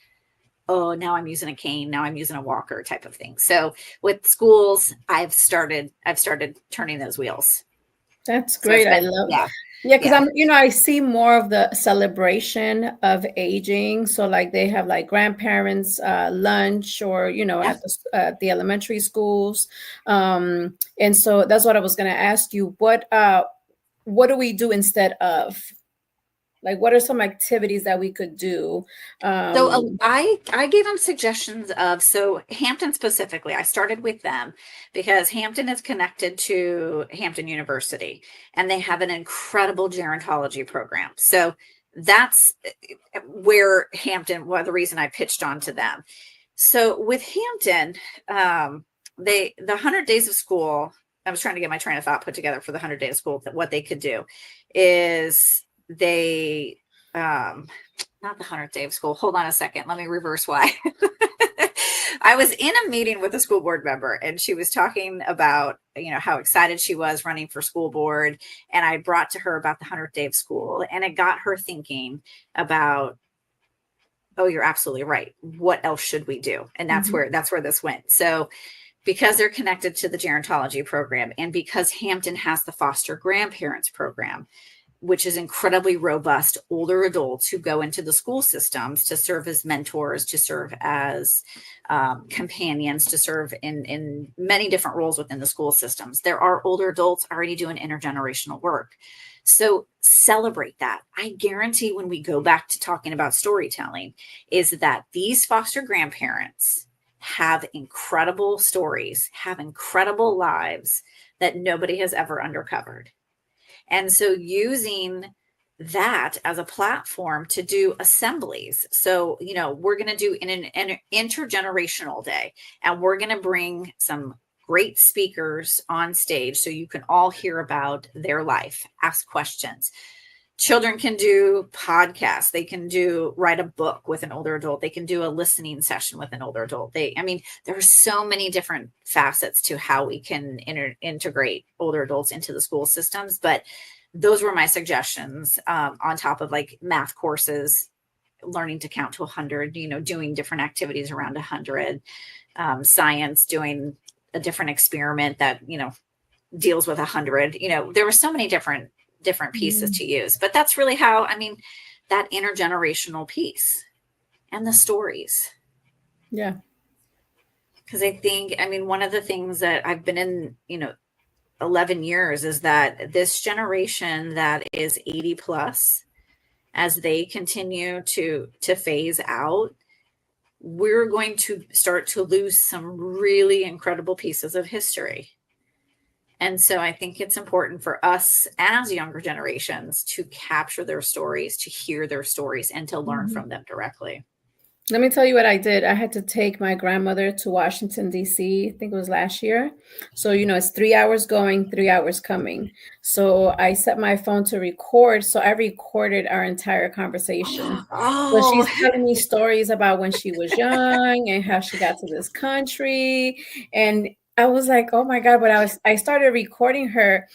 oh, now I'm using a cane, now I'm using a walker type of thing. So with schools, I've started turning those wheels.
That's great. I love that. Yeah, because I see more of the celebration of aging. So like they have like grandparents lunch, or at the elementary schools, and so that's what I was going to ask you. What do we do instead of? Like, what are some activities that we could do?
So I gave them suggestions of, so Hampton specifically, I started with them because Hampton is connected to Hampton University, and they have an incredible gerontology program. So that's where the reason I pitched on to them. So with Hampton, the 100 days of school, I was trying to get my train of thought put together for the 100 days of school, that what they could do is they, not the 100th day of school. Hold on a second. Let me reverse why. I was in a meeting with a school board member, and she was talking about, how excited she was running for school board. And I brought to her about the 100th day of school, and it got her thinking about, oh, you're absolutely right. What else should we do? And that's where this went. So because they're connected to the gerontology program, and because Hampton has the foster grandparents program, which is incredibly robust, older adults who go into the school systems to serve as mentors, to serve as companions, to serve in many different roles within the school systems. There are older adults already doing intergenerational work. So celebrate that. I guarantee when we go back to talking about storytelling is that these foster grandparents have incredible stories, have incredible lives that nobody has ever uncovered. And so using that as a platform to do assemblies. So, we're going to do an intergenerational day, and we're going to bring some great speakers on stage so you can all hear about their life, ask questions. Children can do podcasts. They can write a book with an older adult. They can do a listening session with an older adult. There are so many different facets to how we can integrate older adults into the school systems. But those were my suggestions, on top of like math courses, learning to count to 100, doing different activities around 100, science, doing a different experiment that, deals with 100. There were so many different pieces to use, but that's really how, that intergenerational piece and the stories.
Yeah.
Because I think, one of the things that I've been in, 11 years is that this generation that is 80 plus, as they continue to phase out, we're going to start to lose some really incredible pieces of history. And so I think it's important for us as younger generations to capture their stories, to hear their stories, and to learn from them directly.
Let me tell you what I did. I had to take my grandmother to Washington, D.C., I think it was last year. So, it's 3 hours going, 3 hours coming. So I set my phone to record. So I recorded our entire conversation. So she's telling me stories about when she was young and how she got to this country. And I was like, oh my God, but I started recording her,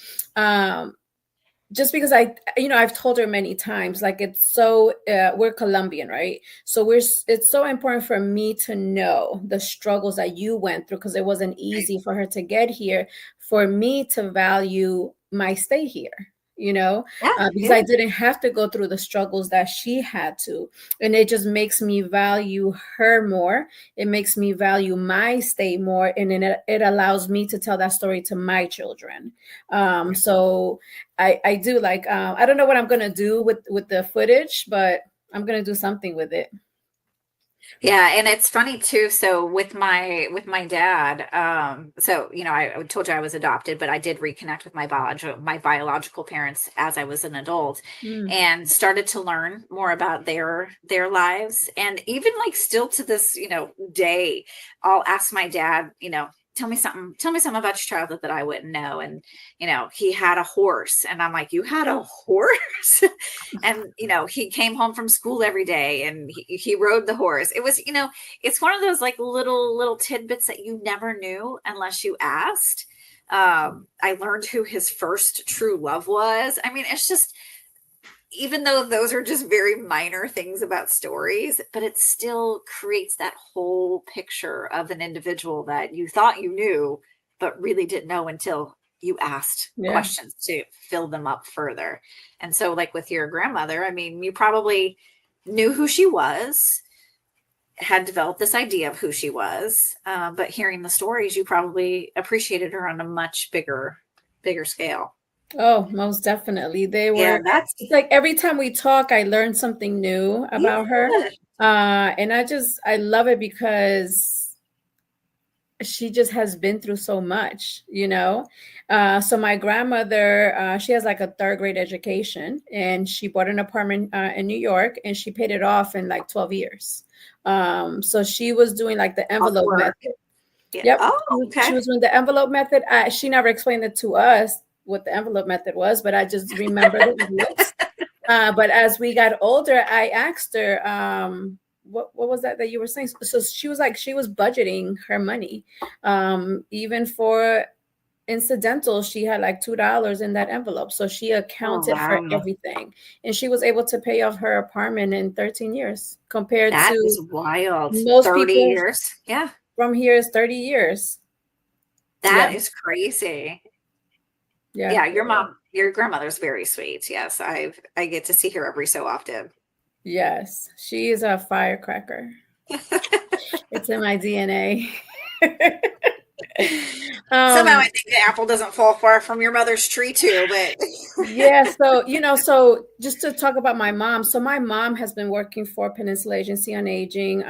just because I've told her many times, like, it's so, we're Colombian, right? So it's so important for me to know the struggles that you went through, because it wasn't easy for her to get here, for me to value my stay here. Because I didn't have to go through the struggles that she had to. And it just makes me value her more. It makes me value my stay more. And then it allows me to tell that story to my children. So I do like, I don't know what I'm going to do with the footage, but I'm going to do something with it.
Yeah, and it's funny too. So with my dad, I told you I was adopted, but I did reconnect with my biological parents as I was an adult, and started to learn more about their lives. And even like still to this, day, I'll ask my dad, tell me something about your childhood that I wouldn't know. And, he had a horse, and I'm like, you had a horse? And, he came home from school every day, and he rode the horse. It was, it's one of those like little tidbits that you never knew unless you asked. I learned who his first true love was. It's just, even though those are just very minor things about stories, but it still creates that whole picture of an individual that you thought you knew, but really didn't know until you asked questions to fill them up further. And so like with your grandmother, you probably knew who she was, had developed this idea of who she was, but hearing the stories, you probably appreciated her on a much bigger scale.
Oh, most definitely. They were, it's like every time we talk, I learn something new about her. And I love it because she just has been through so much, So my grandmother, she has like a third grade education, and she bought an apartment in New York, and she paid it off in like 12 years. So she was doing like the envelope method.
Yeah. Yep. Oh, okay.
She was doing the envelope method. She never explained it to us what the envelope method was, but I just remembered it. But as we got older, I asked her, what was that you were saying? So she was like, she was budgeting her money. Even for incidental, she had like $2 in that envelope. So she accounted for everything. And she was able to pay off her apartment in 13 years compared
that
to
is wild.
Most
30
people
years. Yeah.
From here is 30 years.
That is crazy. Yeah. Your mom Your grandmother's very sweet. Yes, I get to see her every so often.
Yes, she is a firecracker. It's in my DNA.
Somehow I
um,
think the apple doesn't fall far from your mother's tree too, but
yeah, so so just to talk about my mom. So my mom has been working for Peninsula Agency on Aging.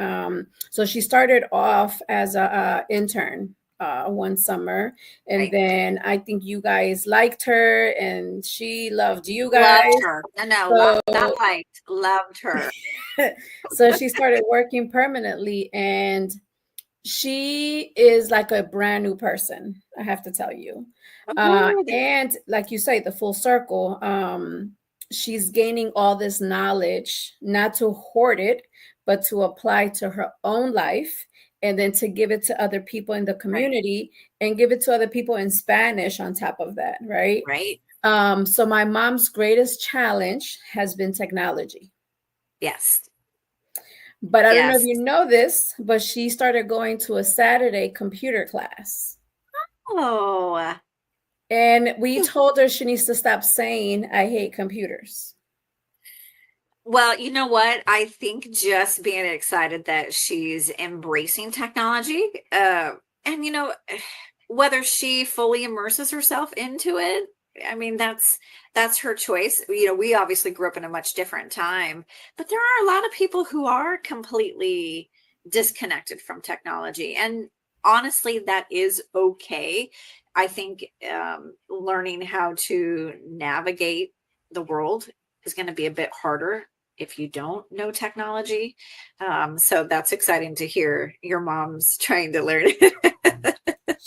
So she started off as a intern one summer, and
right.
then I think you guys liked her, and she loved you
Loved
guys.
her. No, no,
So
not liked, loved her.
so she started working permanently, and she is like a brand new person, I have to tell you.
Oh, good.
And like you say, the full circle, she's gaining all this knowledge, not to hoard it, but to apply to her own life, and then to give it to other people in the
Right,
community, and give it to other people in Spanish on top of that, right?
right.
So my mom's greatest challenge has been technology.
Yes,
But I don't know if
yes.
you know this, but she started going to a Saturday computer class.
Oh,
And we told her she needs to stop saying, I hate computers.
well, you know what? I think just being excited that she's embracing technology, and whether she fully immerses herself into it, I mean, that's her choice. We obviously grew up in a much different time, but there are a lot of people who are completely disconnected from technology, and honestly, that is okay. I think learning how to navigate the world is going to be a bit harder if you don't know technology. So that's exciting to hear your mom's trying to learn.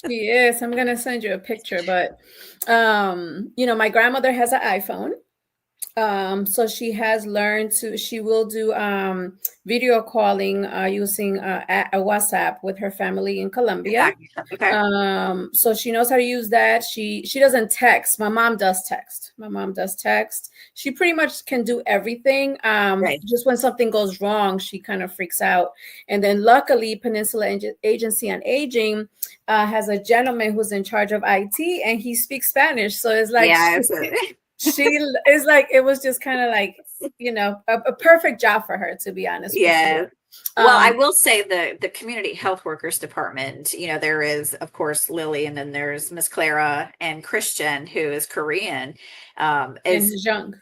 She is. I'm going to send you a picture, but my grandmother has an iPhone. So she has learned to, she will do video calling using a WhatsApp with her family in Colombia.
Exactly. Okay.
So she knows how to use that. She doesn't text. My mom does text. My mom does text. She pretty much can do everything.
Right.
Just when something goes wrong, she kind of freaks out. And then luckily, Peninsula Agency on Aging has a gentleman who's in charge of IT, and he speaks Spanish. So it's like
Yeah.
she is like, it was just kind of like, a perfect job for her, to be honest with
Yeah.
you.
Well, I
Um,
will say the community health workers department, there is, of course, Lily, and then there's Miss Clara and Christian, who is Korean, um,
and
is
he's young.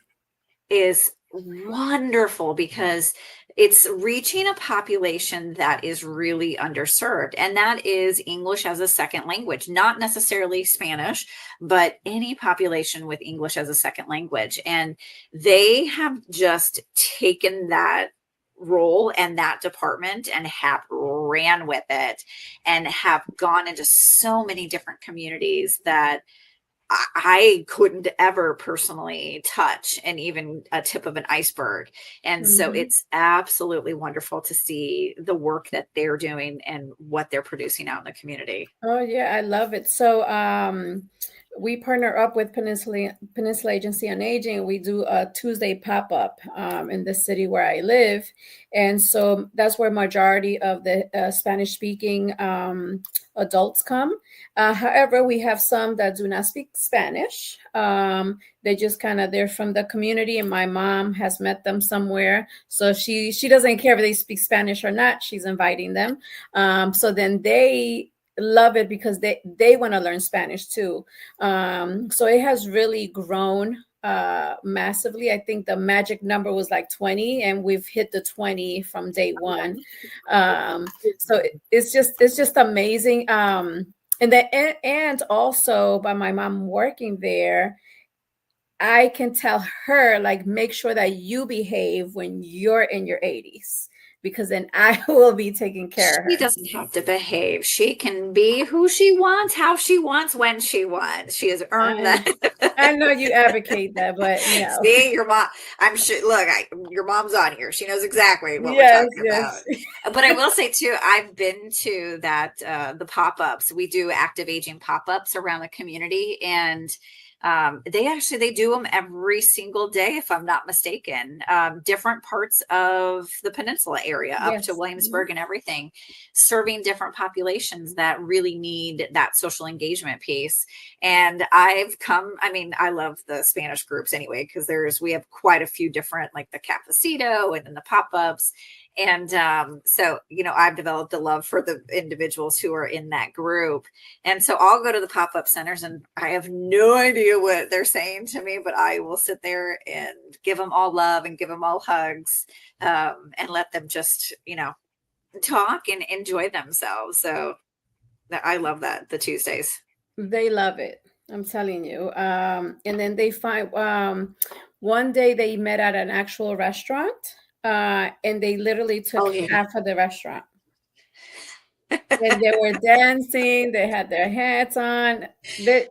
is wonderful because it's reaching a population that is really underserved, and that is English as a second language, not necessarily Spanish, but any population with English as a second language. And they have just taken that role and that department and have ran with it and have gone into so many different communities that I couldn't ever personally touch, and even a tip of an iceberg. And so
Mhm.
it's absolutely wonderful to see the work that they're doing and what they're producing out in the community.
Oh yeah, I love it. So we partner up with Peninsula Agency on Aging. We do a Tuesday pop-up in the city where I live. And so that's where majority of the Spanish speaking adults come. However, we have some that do not speak Spanish. They just they're from the community, and my mom has met them somewhere. So she doesn't care if they speak Spanish or not. She's inviting them. So then they love it because they want to learn Spanish too. So it has really grown massively. I think the magic number was like 20, and we've hit the 20 from day one. So it's just amazing. And also by my mom working there, I can tell her, like, make sure that you behave when you're in your 80s, because then I will be taking care of
She
her.
doesn't have to behave. She can be who she wants, how she wants, when she wants. She has earned
I
that.
I know you advocate that, but
See, your mom, I'm sure, look, your mom's on here. She knows exactly what we're
yes,
talking about.
yes.
But I will say too, I've been to the pop-ups. We do active aging pop-ups around the community. And They do them every single day, if I'm not mistaken. Different parts of the peninsula area up to
Yes.
Williamsburg and everything, serving different populations that really need that social engagement piece. And I mean, I love the Spanish groups anyway, because we have quite a few different, like the Cafecito and then the pop-ups. And so, I've developed a love for the individuals who are in that group. And so I'll go to the pop-up centers and I have no idea what they're saying to me, but I will sit there and give them all love and give them all hugs, and let them just, talk and enjoy themselves. So I love that, the Tuesdays.
They love it. I'm telling you. And then they find one day they met at an actual restaurant, and they literally took
Oh, yeah.
half of the restaurant. And they were dancing, they had their hats on.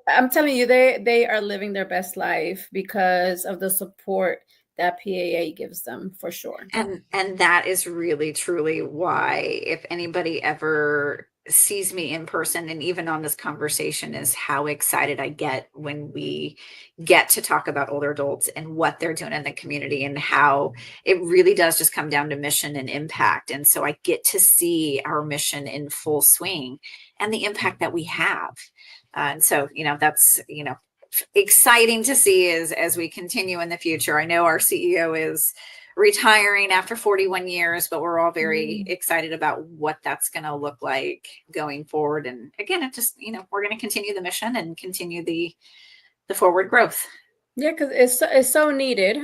I'm telling you, they are living their best life because of the support that PAA gives them, for sure.
And that is really truly why, if anybody ever sees me in person and even on this conversation, is how excited I get when we get to talk about older adults and what they're doing in the community, and how it really does just come down to mission and impact. And so I get to see our mission in full swing and the impact that we have. And so, that's, exciting to see as we continue in the future. I know our CEO is retiring after 41 years, but we're all very excited about what that's going to look like going forward. And again, it just, we're going to continue the mission and continue the forward growth.
Yeah, because it's so needed.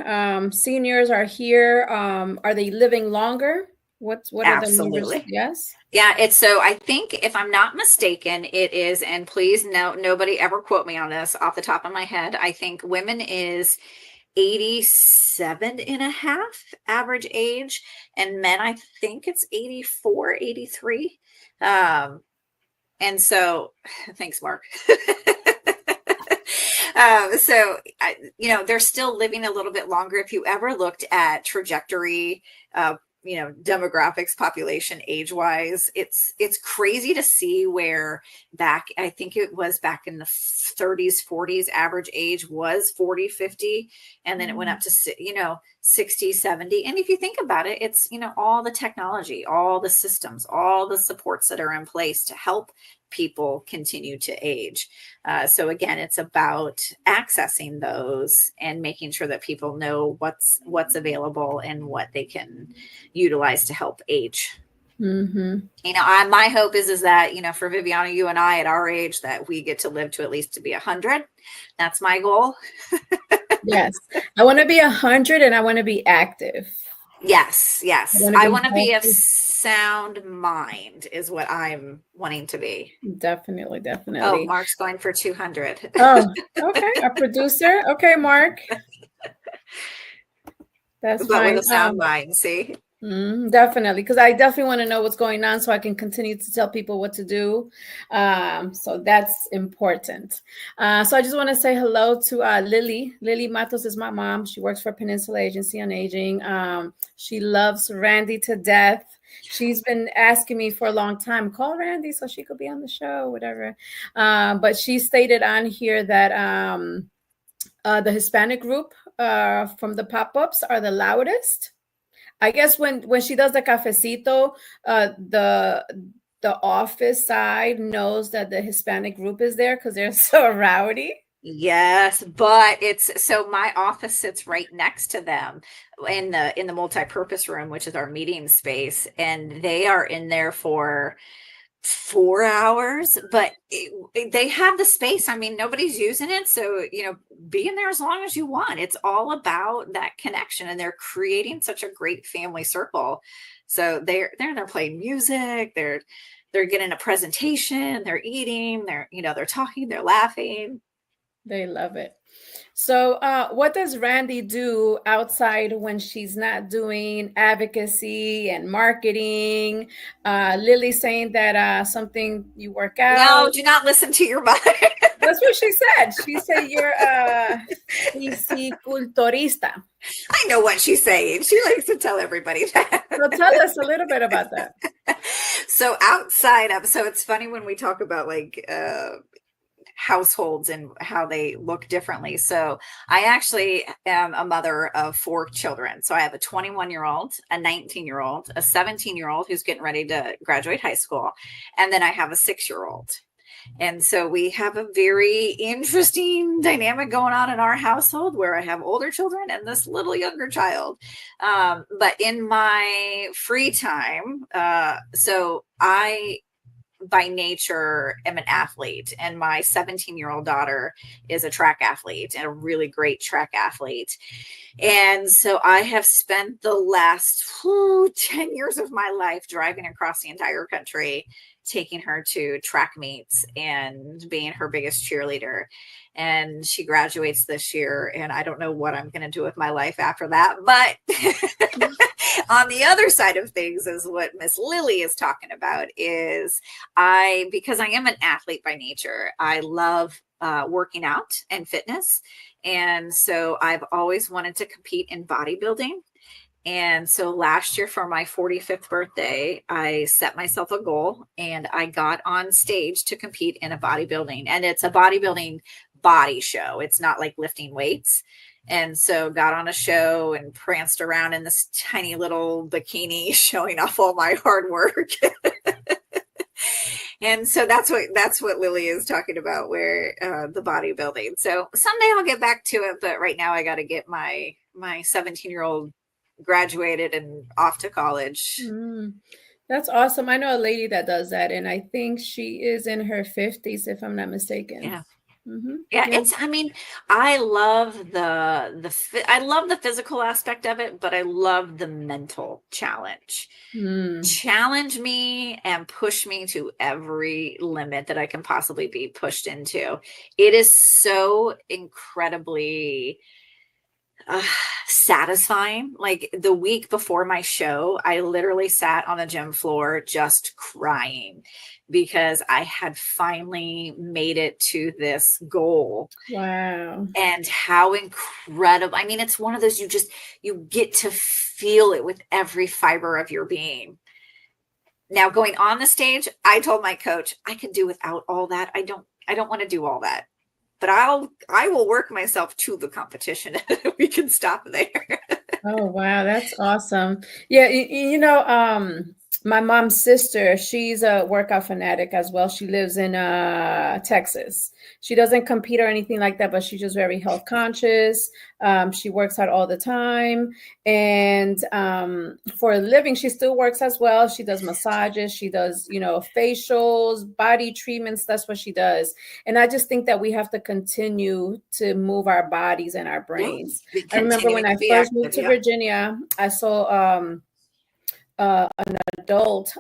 Seniors are here. Are they living longer? What are the numbers?
Absolutely.
Yes.
Yeah, I think, if I'm not mistaken, it is, and please nobody ever quote me on this off the top of my head. I think women is 87 and a half average age, and men, I think it's 84, 83. And so thanks, Mark. They're still living a little bit longer. If you ever looked at trajectory, demographics, population, age wise, it's crazy to see where I think it was back in the 30s, 40s, average age was 40, 50. And then it went up to, 60, 70. And if you think about it, it's, all the technology, all the systems, all the supports that are in place to help people continue to age. So again, it's about accessing those and making sure that people know what's available and what they can utilize to help age.
Mm-hmm.
My hope is that, for Viviana, you and I at our age, that we get to live to at least to be 100. That's my goal.
Yes. I want to be 100 and I want to be active.
Yes. I want to be of sound mind is what I'm wanting to be.
Definitely.
Oh, Mark's going for 200.
Oh, okay. A producer. Okay, Mark. That's
but
fine.
With a sound mind, see?
Definitely, because I definitely want to know what's going on so I can continue to tell people what to do. So that's important. So I just want to say hello to Lily. Lily Matos is my mom. She works for Peninsula Agency on Aging. She loves Randy to death. She's been asking me for a long time, call Randy so she could be on the show, whatever. But she stated on here that the Hispanic group from the pop-ups are the loudest. I guess when she does the cafecito, the office side knows that the Hispanic group is there because they're so rowdy.
Yes, but so my office sits right next to them in the multi-purpose room, which is our meeting space, and they are in there for 4 hours, but they have the space. I mean, nobody's using it, so be in there as long as you want. It's all about that connection, and they're creating such a great family circle. So they're playing music, they're getting a presentation, they're eating, they're talking, they're laughing.
They love it. So what does Randy do outside when she's not doing advocacy and marketing? Lily's saying that something you work out.
No, do not listen to your mother.
That's what she said. She said you're a fisiculturista.
I know what she's saying. She likes to tell everybody that.
So tell us a little bit about that.
So outside of, so it's funny when we talk about like households and how they look differently. So I actually am a mother of 4 children. So I have a 21-year-old, a 19-year-old, a 17-year-old who's getting ready to graduate high school, and then I have a 6-year-old. And so we have a very interesting dynamic going on in our household where I have older children and this little younger child. But in my free time, so I by nature am an athlete, and my 17-year-old daughter is a track athlete and a really great track athlete. And so I have spent the last 10 years of my life driving across the entire country, taking her to track meets and being her biggest cheerleader. And she graduates this year, and I don't know what I'm going to do with my life after that. But on the other side of things is what Miss Lily is talking about is because I am an athlete by nature, I love working out and fitness. And so I've always wanted to compete in bodybuilding. And so last year for my 45th birthday, I set myself a goal and I got on stage to compete in a bodybuilding. And it's a bodybuilding body show. It's not like lifting weights. And so got on a show and pranced around in this tiny little bikini showing off all my hard work. And so that's what Lily is talking about, where the bodybuilding. So someday I'll get back to it, but right now I got to get my 17-year-old graduated and off to college.
That's awesome. I know a lady that does that, and I think she is in her 50s, if I'm not mistaken.
Yeah.
Mm-hmm.
Yeah, I love I love the physical aspect of it, but I love the mental challenge. Challenge me and push me to every limit that I can possibly be pushed into. It is so incredibly satisfying. Like the week before my show, I literally sat on the gym floor just crying because I had finally made it to this goal.
Wow.
And how incredible. I mean, it's one of those, you get to feel it with every fiber of your being. Now going on the stage, I told my coach, I could do without all that. I don't want to do all that. But I will work myself to the competition. We can stop there.
Oh, wow. That's awesome. Yeah. My mom's sister, she's a workout fanatic as well. She lives in Texas. She doesn't compete or anything like that, but she's just very health conscious. She works out all the time. And for a living, she still works as well. She does massages. She does, facials, body treatments. That's what she does. And I just think that we have to continue to move our bodies and our brains. I remember when I first moved to Virginia, I saw an adult.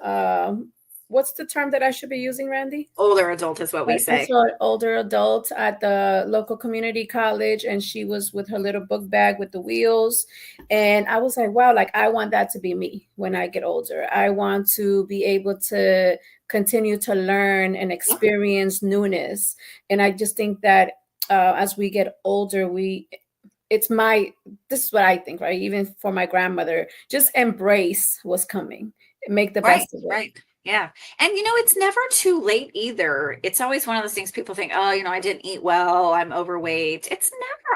What's the term that I should be using, Randy?
Older adult is what we say.
I saw an older adult at the local community college, and she was with her little book bag with the wheels. And I was like, wow, like I want that to be me when I get older. I want to be able to continue to learn and experience newness. And I just think that as we get older, this is what I think, right? Even for my grandmother, just embrace what's coming, make the best of it.
Right. Yeah. And it's never too late either. It's always one of those things people think, oh, I didn't eat well, I'm overweight.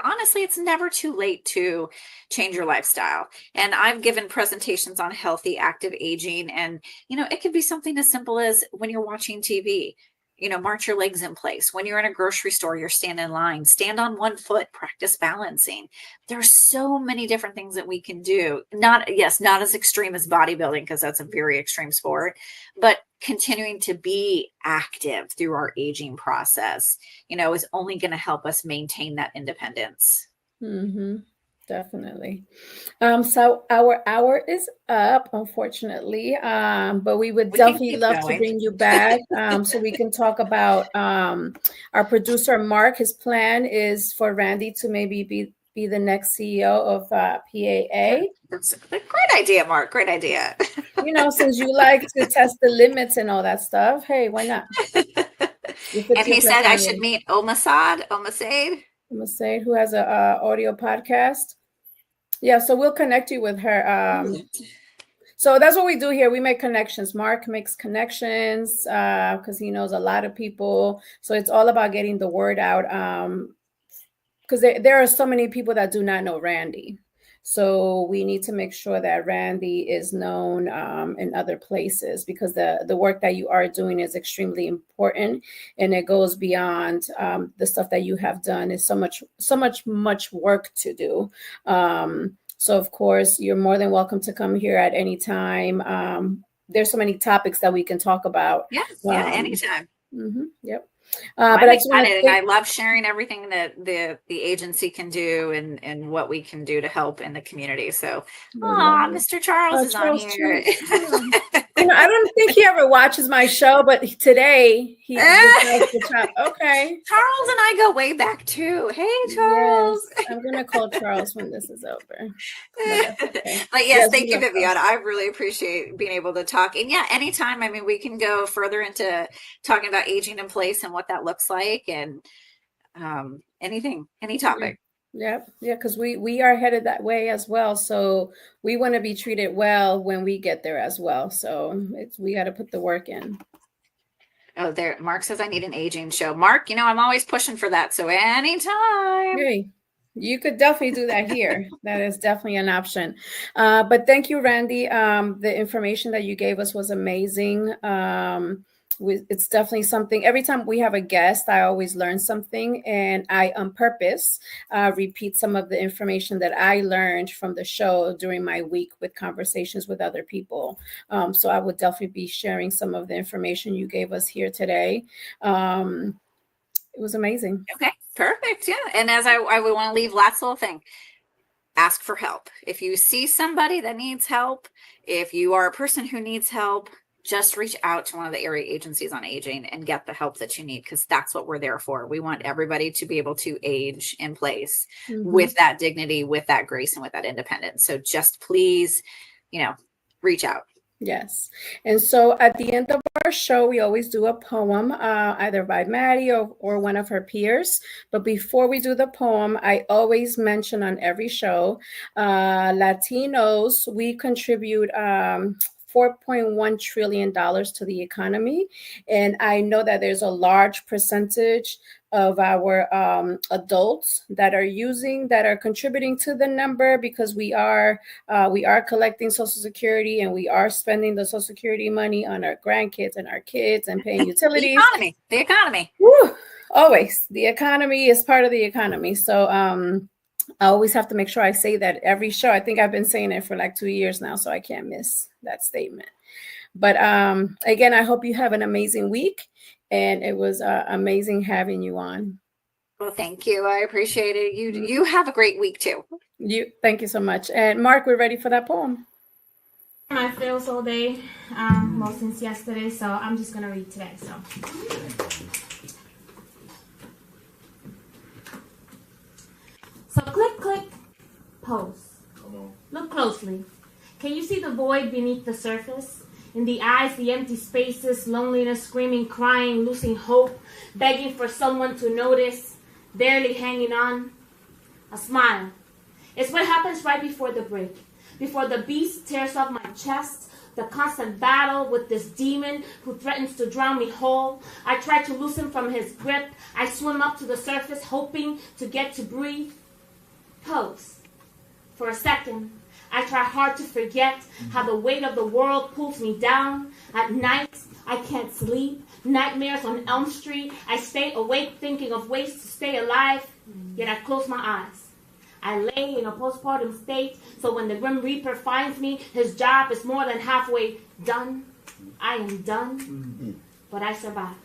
Honestly, it's never too late to change your lifestyle. And I've given presentations on healthy, active aging. And, it could be something as simple as when you're watching TV. March your legs in place. When you're in a grocery store, you're standing in line, stand on one foot, practice balancing. There's so many different things that we can do. Not as extreme as bodybuilding, because that's a very extreme sport, but continuing to be active through our aging process, is only going to help us maintain that independence.
Mm-hmm. Definitely. So our hour is up, unfortunately, but we would definitely love to bring you back so we can talk about our producer, Mark. His plan is for Randy to maybe be the next CEO of PAA.
That's a great idea, Mark. Great idea.
Since you like to test the limits and all that stuff, hey, why not?
And he said I should meet Omasad,
who has a audio podcast. Yeah, so we'll connect you with her. So that's what we do here. We make connections. Mark makes connections because he knows a lot of people. So it's all about getting the word out. Because there are so many people that do not know Randy. So we need to make sure that Randy is known in other places because the work that you are doing is extremely important and it goes beyond the stuff that you have done. It's much work to do. So of course, you're more than welcome to come here at any time. There's so many topics that we can talk about.
Yeah, anytime.
Yep.
Well,
But
I'm
I just want to
excited. I love sharing everything that the agency can do and what we can do to help in the community. So, Mr. Charles is on
Charles
here.
I don't think he ever watches my show, but today he decides to chat. Okay.
Charles and I go way back too. Hey, Charles.
Yes, I'm gonna call Charles when this is over.
But yes, thank you, Viviana. I really appreciate being able to talk. And yeah, anytime. I mean, we can go further into talking about aging in place and what that looks like, and any topic.
Yeah, because we are headed that way as well. So we want to be treated well when we get there as well. So we got to put the work in.
Oh, there. Mark says I need an aging show. Mark, I'm always pushing for that. So anytime.
Hey, you could definitely do that here. That is definitely an option. But thank you, Randy. The information that you gave us was amazing. It's definitely something. Every time we have a guest, I always learn something, and I, on purpose, repeat some of the information that I learned from the show during my week with conversations with other people. So I would definitely be sharing some of the information you gave us here today. It was amazing.
Okay, perfect. Yeah, and as I would want to leave last little thing. Ask for help. If you see somebody that needs help, if you are a person who needs help, just reach out to one of the area agencies on aging and get the help that you need, because that's what we're there for. We want everybody to be able to age in place with that dignity, with that grace, and with that independence. So just please, reach out.
Yes. And so at the end of our show, we always do a poem, either by Maddie or one of her peers. But before we do the poem, I always mention on every show, Latinos, we contribute $4.1 trillion to the economy. And I know that there's a large percentage of our adults that are contributing to the number, because we are collecting Social Security, and we are spending the Social Security money on our grandkids and our kids and paying utilities.
The economy.
Woo, always. The economy is part of the economy. So I always have to make sure I say that every show. I think I've been saying it for like 2 years now, so I can't miss that statement. But again, I hope you have an amazing week, and it was amazing having you on.
Well, thank you. I appreciate it. You have a great week too.
Thank you so much. And Mark, we're ready for that poem.
My feels all day, well, since yesterday, so I'm just gonna read today. So click, click, pose. Look closely. Can you see the void beneath the surface? In the eyes, the empty spaces, loneliness, screaming, crying, losing hope, begging for someone to notice, barely hanging on. A smile. It's what happens right before the break. Before the beast tears off my chest, the constant battle with this demon who threatens to drown me whole. I try to loosen from his grip. I swim up to the surface, hoping to get to breathe. Pose. For a second, I try hard to forget how the weight of the world pulls me down. At night, I can't sleep. Nightmares on Elm Street. I stay awake thinking of ways to stay alive, yet I close my eyes. I lay in a postpartum state, so when the Grim Reaper finds me, his job is more than halfway done. I am done, but I survive.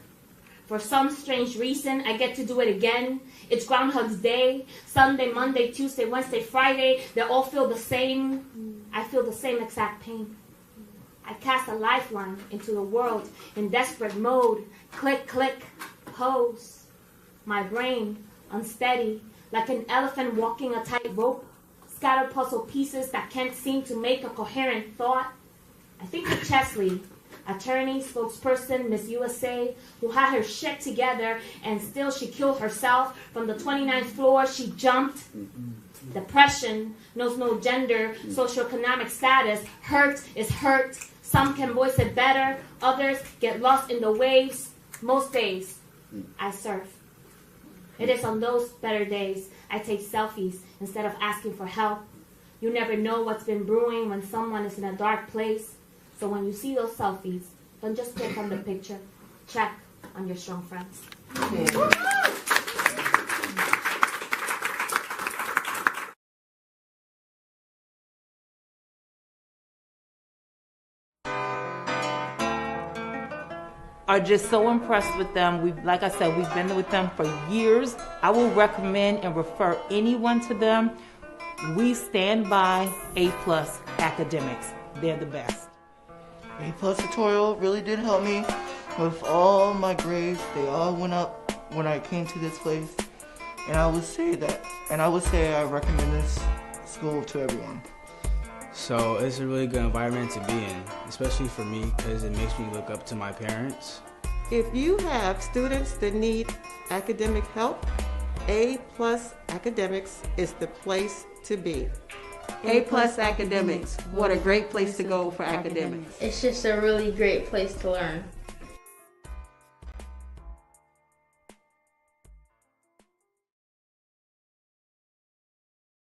For some strange reason, I get to do it again. It's Groundhog's Day. Sunday, Monday, Tuesday, Wednesday, Friday. They all feel the same. I feel the same exact pain. I cast a lifeline into the world in desperate mode. Click, click, pose. My brain, unsteady, like an elephant walking a tightrope. Scattered puzzle pieces that can't seem to make a coherent thought. I think of Chesley, attorney, spokesperson, Miss USA, who had her shit together, and still she killed herself. From the 29th floor, she jumped. Depression knows no gender, socioeconomic status. Hurt is hurt. Some can voice it better. Others get lost in the waves. Most days, I surf. It is on those better days I take selfies instead of asking for help. You never know what's been brewing when someone is in a dark place. So when you see those selfies, don't just click on the picture. Check on your strong friends.
Are just so impressed with them. Like I said, we've been with them for years. I will recommend and refer anyone to them. We stand by A+ academics. They're the best.
A+ tutorial really did help me with all my grades. They all went up when I came to this place. And I would say I recommend this school to everyone.
So it's a really good environment to be in, especially for me because it makes me look up to my parents.
If you have students that need academic help, A+ Academics is the place to be.
A+ Academics, what a great place to go for academics.
It's just a really great place to learn.